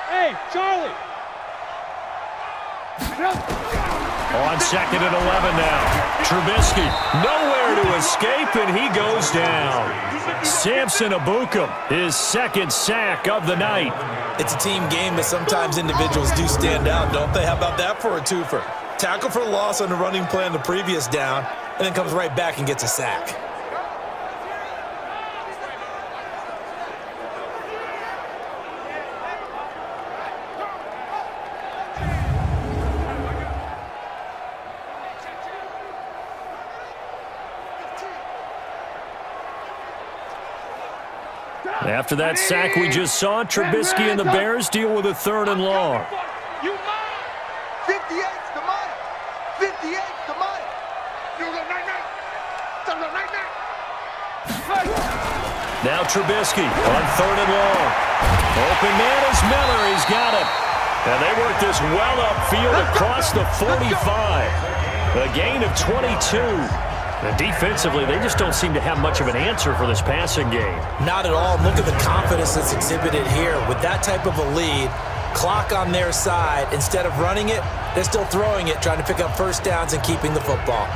Hey, Charlie! On second and 11 now. Trubisky nowhere to escape, and he goes down. Samson Ebukam, his second sack of the night. It's a team game, but sometimes individuals do stand out, don't they? How about that for a twofer? Tackle for loss on the running play on the previous down, and then comes right back and gets a sack. After that sack we just saw, Trubisky and the Bears deal with a third and long. 58's the money. 58's the money. Now Trubisky on third and long. Open man is Miller. He's got it. And they work this well upfield across the 45. A gain of 22. And defensively, they just don't seem to have much of an answer for this passing game. Not at all. Look at the confidence that's exhibited here. With that type of a lead, clock on their side, instead of running it, they're still throwing it, trying to pick up first downs and keeping the football.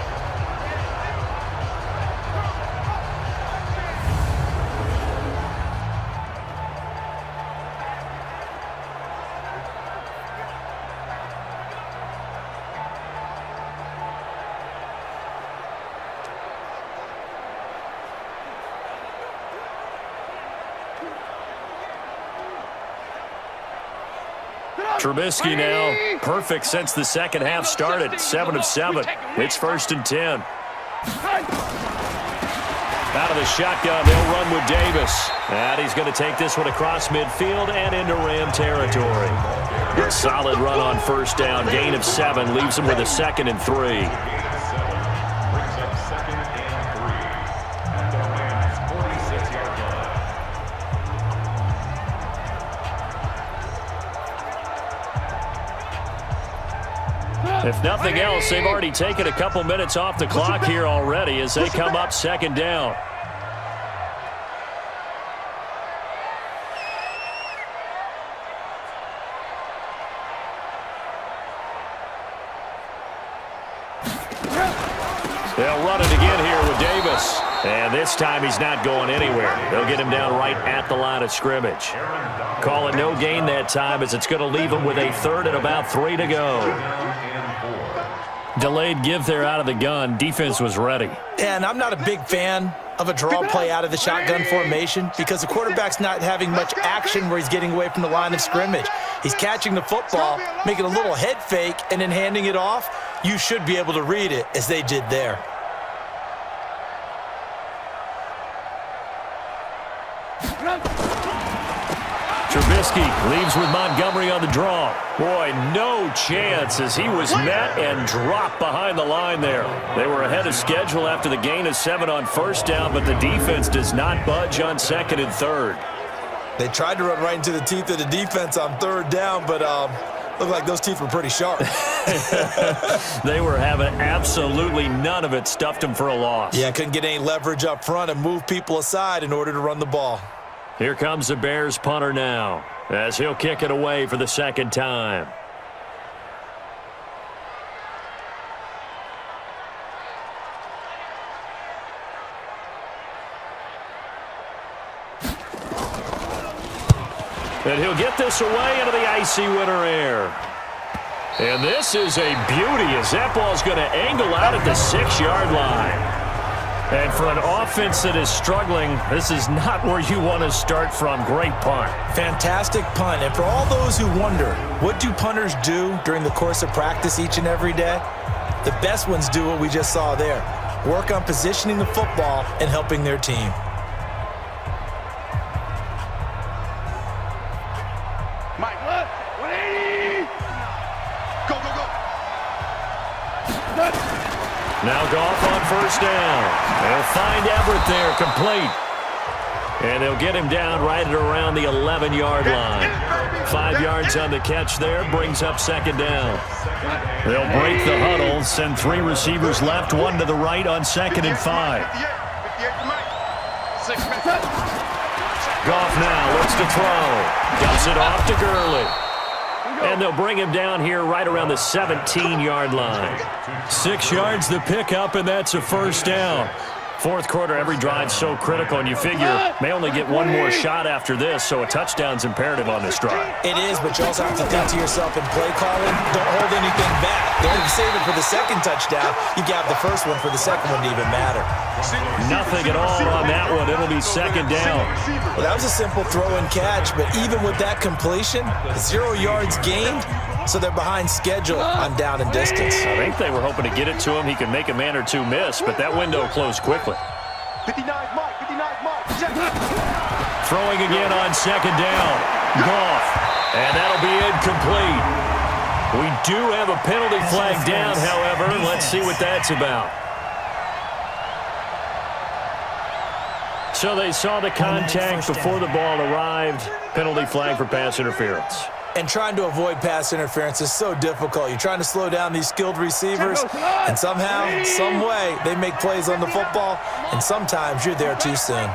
Trubisky now, perfect since the second half started, 7 of 7. It's first and 10. Out of the shotgun, they'll run with Davis. And he's going to take this one across midfield and into Ram territory. A solid run on first down, gain of 7, leaves him with a second and 3. If nothing else, they've already taken a couple minutes off the clock here already as they come up second down. They'll run it again here with Davis. And this time he's not going anywhere. They'll get him down right at the line of scrimmage. Call it no gain that time as it's going to leave him with a third and about 3 to go. Delayed give there out of the gun. Defense was ready. Yeah, and I'm not a big fan of a draw play out of the shotgun formation because the quarterback's not having much action where he's getting away from the line of scrimmage. He's catching the football, making a little head fake, and then handing it off. You should be able to read it as they did there. Trubisky leaves with Montgomery on the draw. Boy, no chance as he was met and dropped behind the line there. They were ahead of schedule after the gain of 7 on first down, but the defense does not budge on second and third. They tried to run right into the teeth of the defense on third down, but looked like those teeth were pretty sharp. They were having absolutely none of it, stuffed them for a loss. Yeah, couldn't get any leverage up front and move people aside in order to run the ball. Here comes the Bears punter now as he'll kick it away for the second time. And he'll get this away into the icy winter air. And this is a beauty as that ball's going to angle out at the 6-yard line. And for an offense that is struggling, this is not where you want to start from. Great punt. Fantastic punt. And for all those who wonder, what do punters do during the course of practice each and every day? The best ones do what we just saw there. Work on positioning the football and helping their team. Mike, 180. Go, go, go. Now Goff on first down. They'll find Everett there, complete. And they'll get him down right at around the 11-yard line. 5 yards on the catch there, brings up second down. They'll break the huddle, send 3 receivers left, 1 to the right on second and 5. Goff now looks to throw. Dumps it off to Gurley. And they'll bring him down here right around the 17-yard line. 6 yards the pickup, and that's a first down. Fourth quarter, every drive's so critical, and you figure may only get 1 more shot after this, so a touchdown's imperative on this drive. It is, but you also have to think to yourself in play calling, don't hold anything back. Don't save it for the second touchdown. You got the first one for the second one to even matter. Nothing at all on that one. It'll be second down. Well, that was a simple throw and catch, but even with that completion, 0 yards gained, so they're behind schedule on down and distance. I think they were hoping to get it to him. He could make a man or 2 miss, but that window closed quickly. 59 Mike, 59 Mike. Throwing again on second down. Goff. And that'll be incomplete. We do have a penalty flag down, however. Let's see what that's about. So they saw the contact before the ball arrived. Penalty flag for pass interference. And trying to avoid pass interference is so difficult. You're trying to slow down these skilled receivers, and somehow, some way, they make plays on the football, and sometimes you're there too soon.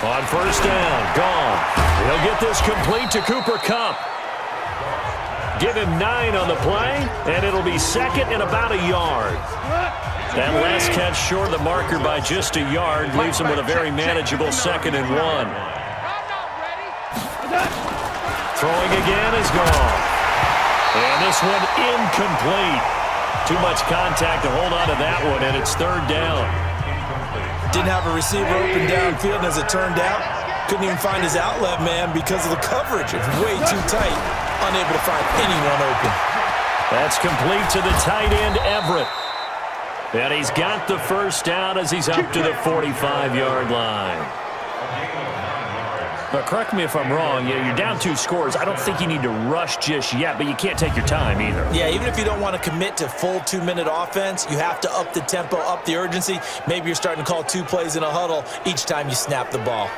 On first down, gone. He'll get this complete to Cooper Kupp. Give him 9 on the play, and it'll be second and about a yard. That last catch short of the marker by just a yard leaves him with a very manageable second and 1. Throwing again is gone. And this one incomplete. Too much contact to hold on to that one, and it's third down. Didn't have a receiver open downfield, and as it turned out, couldn't even find his outlet man because of the coverage. It was way too tight, unable to find anyone open. That's complete to the tight end, Everett. And he's got the first down as he's up to the 45-yard line. But correct me if I'm wrong, you're down 2 scores. I don't think you need to rush just yet, but you can't take your time either. Yeah, even if you don't want to commit to full 2-minute offense, you have to up the tempo, up the urgency. Maybe you're starting to call 2 plays in a huddle each time you snap the ball.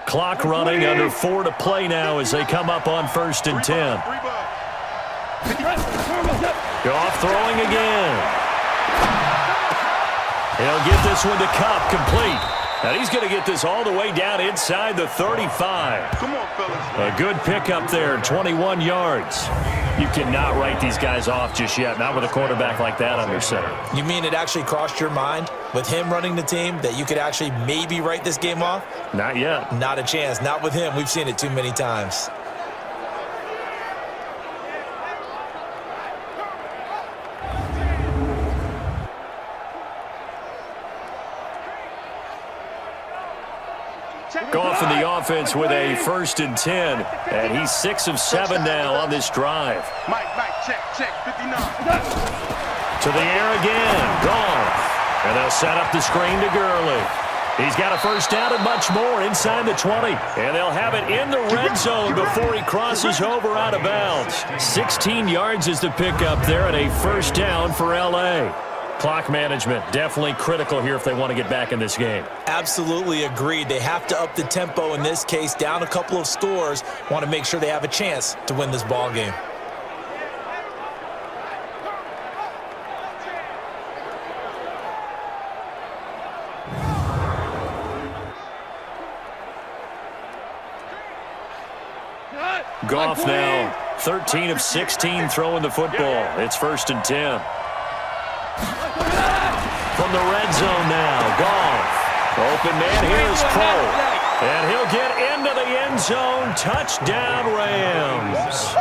Clock running, under 4 to play now as they come up on 1st and 10. Goff throwing again. He'll get this one to Kupp, complete. And he's going to get this all the way down inside the 35. Come on, fellas. A good pickup there, 21 yards. You cannot write these guys off just yet, not with a quarterback like that under center. You mean it actually crossed your mind with him running the team that you could actually maybe write this game off? Not yet. Not a chance. Not with him. We've seen it too many times. Goff in the offense with a 1st and 10, and he's 6 of 7 now on this drive. Mike, check, 59. To the air again, Goff. And they'll set up the screen to Gurley. He's got a 1st down and much more inside the 20. And they'll have it in the red zone before he crosses over out of bounds. 16 yards is the pickup there and a 1st down for L.A. Clock management, definitely critical here if they want to get back in this game. Absolutely agreed. They have to up the tempo in this case, down a couple of scores. Want to make sure they have a chance to win this ball game. Goff now 13 of 16 throwing the football. It's 1st and 10. From the red zone now, Goff. Open man here is Cole. And he'll get into the end zone. Touchdown, Rams.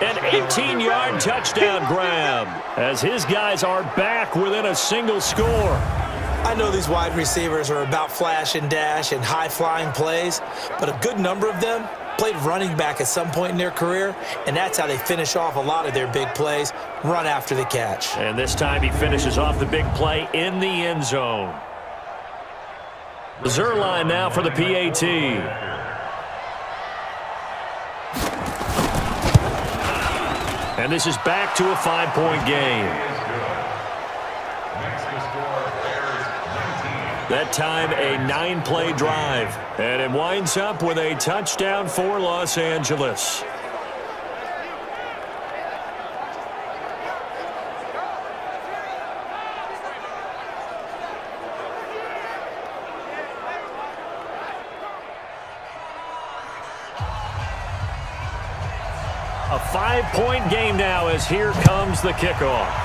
An 18-yard touchdown grab as his guys are back within a single score. I know these wide receivers are about flash and dash and high-flying plays, but a good number of them played running back at some point in their career, and that's how they finish off a lot of their big plays, run after the catch. And this time he finishes off the big play in the end zone. Zerline now for the PAT. And this is back to a 5-point game. That time a 9-play drive. And it winds up with a touchdown for Los Angeles. A 5-point game now as here comes the kickoff.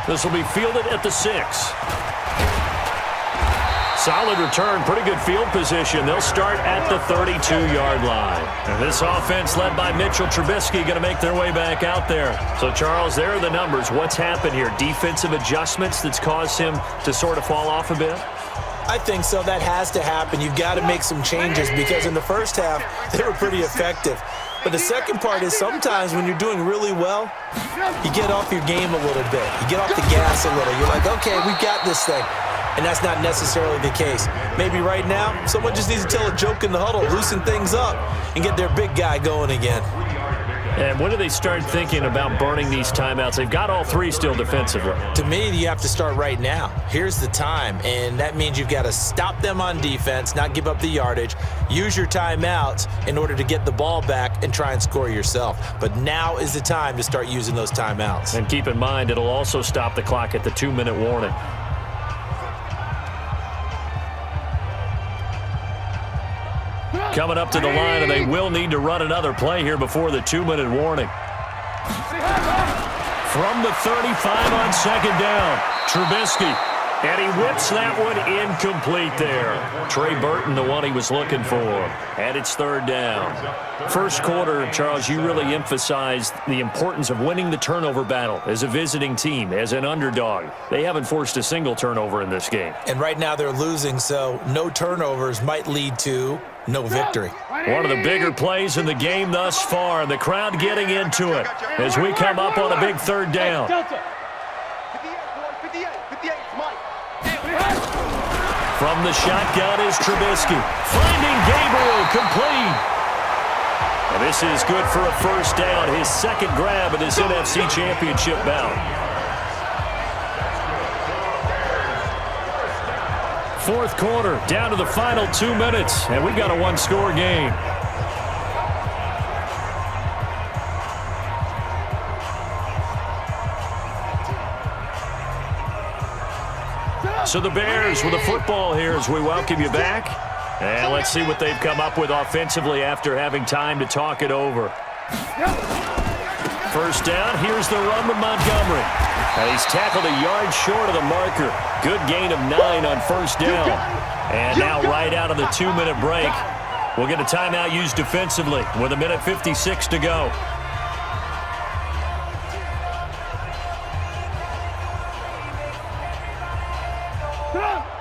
This will be fielded at the 6. Solid return, pretty good field position. They'll start at the 32-yard line. And this offense led by Mitchell Trubisky going to make their way back out there. So, Charles, there are the numbers. What's happened here? Defensive adjustments that's caused him to sort of fall off a bit? I think so. That has to happen. You've got to make some changes because in the first half, they were pretty effective. But the second part is sometimes when you're doing really well, you get off your game a little bit. You get off the gas a little. You're like, okay, we got this thing. And that's not necessarily the case. Maybe right now, someone just needs to tell a joke in the huddle, loosen things up, and get their big guy going again. And when do they start thinking about burning these timeouts? They've got all 3 still defensively. To me, you have to start right now. Here's the time, and that means you've got to stop them on defense, not give up the yardage, use your timeouts in order to get the ball back and try and score yourself. But now is the time to start using those timeouts. And keep in mind, it'll also stop the clock at the 2-minute warning. Coming up to the line, and they will need to run another play here before the 2-minute warning. From the 35 on 2nd down, Trubisky. And he whips that one incomplete there. Trey Burton, the one he was looking for. And it's 3rd down. First quarter, Charles, you really emphasized the importance of winning the turnover battle as a visiting team, as an underdog. They haven't forced a single turnover in this game. And right now they're losing, so no turnovers might lead to no victory. One of the bigger plays in the game thus far. The crowd getting into it as we come up on a big 3rd down. 58, Mike. From the shotgun is Trubisky. Finding Gabriel, complete. And this is good for a 1st down, his 2nd grab of this NFC Championship bout. fourth quarter, down to the final 2 minutes, and we've got a one-score game. So the Bears with the football here as we welcome you back. And let's see what they've come up with offensively after having time to talk it over. First down, here's the run with Montgomery. And he's tackled a yard short of the marker. Good gain of 9 on first down. And now right out of the 2-minute break, we'll get a timeout used defensively with 1:56 to go.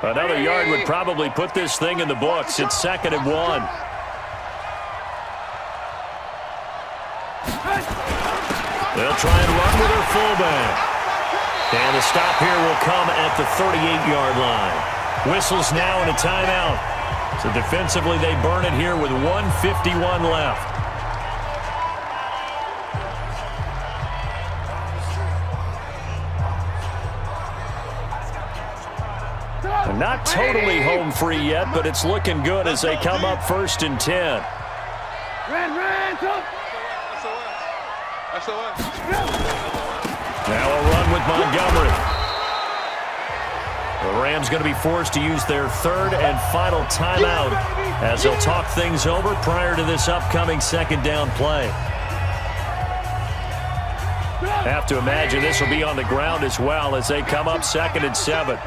Another yard would probably put this thing in the books. It's 2nd and 1. They'll try and run with their fullback. And the stop here will come at the 38-yard line. Whistles now and a timeout. So defensively they burn it here with 1:51 left. Not totally home free yet, but it's looking good as they come up 1st and 10. Now a run with Montgomery. The Rams going to be forced to use their 3rd and final timeout as they'll talk things over prior to this upcoming 2nd down play. Have to imagine this will be on the ground as well as they come up 2nd and 7.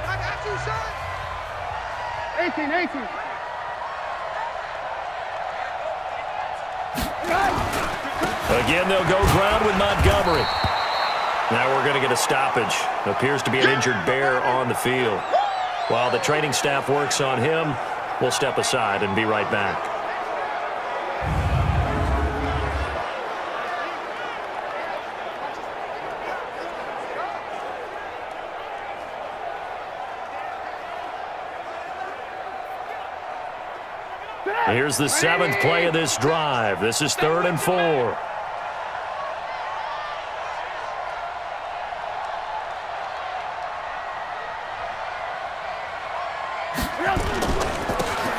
18. Again, they'll go ground with Montgomery. Now we're going to get a stoppage. Appears to be an injured Bear on the field. While the training staff works on him, we'll step aside and be right back. Here's the 7th play of this drive. This is 3rd and 4.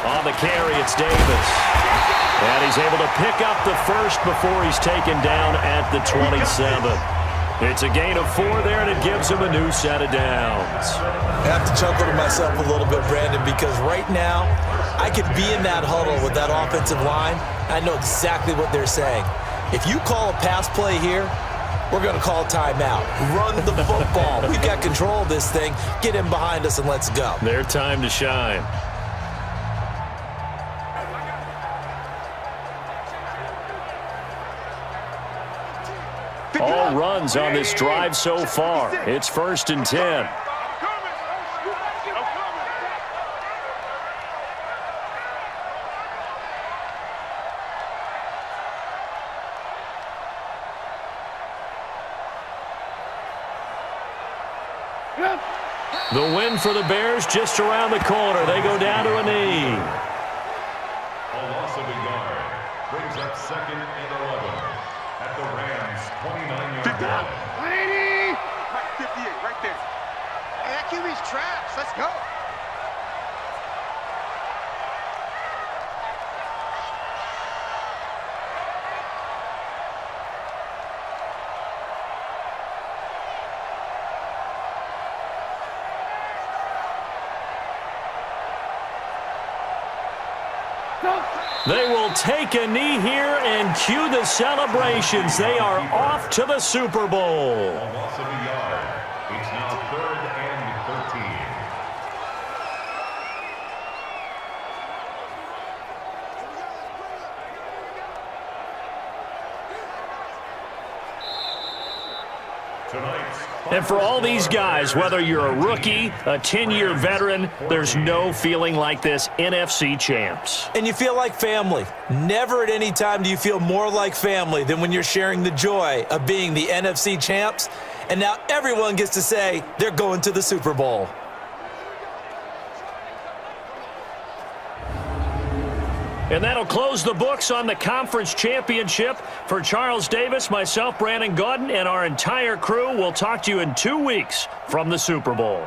On the carry, it's Davis. And he's able to pick up the first before he's taken down at the 27. It's a gain of 4 there, and it gives him a new set of downs. I have to chuckle to myself a little bit, Brandon, because right now I could be in that huddle with that offensive line. I know exactly what they're saying. If you call a pass play here, we're going to call timeout. Run the football. We've got control of this thing. Get in behind us and let's go. Their time to shine. All runs on this drive so far. It's 1st and 10. The win for the Bears just around the corner. They go down to a knee. A loss of a yard brings up 2nd and 11 at the Rams' 29-yard line. 180! 58, right there. Hey, that QB's trash. Let's go. They will take a knee here and cue the celebrations. They are off to the Super Bowl. A loss of a yard. It's now 3rd and 13. And for all these guys, whether you're a rookie, a 10-year veteran, there's no feeling like this NFC champs. And you feel like family. Never at any time do you feel more like family than when you're sharing the joy of being the NFC champs. And now everyone gets to say they're going to the Super Bowl. And that'll close the books on the conference championship. For Charles Davis, myself, Brandon Gaudin, and our entire crew, we'll talk to you in 2 weeks from the Super Bowl.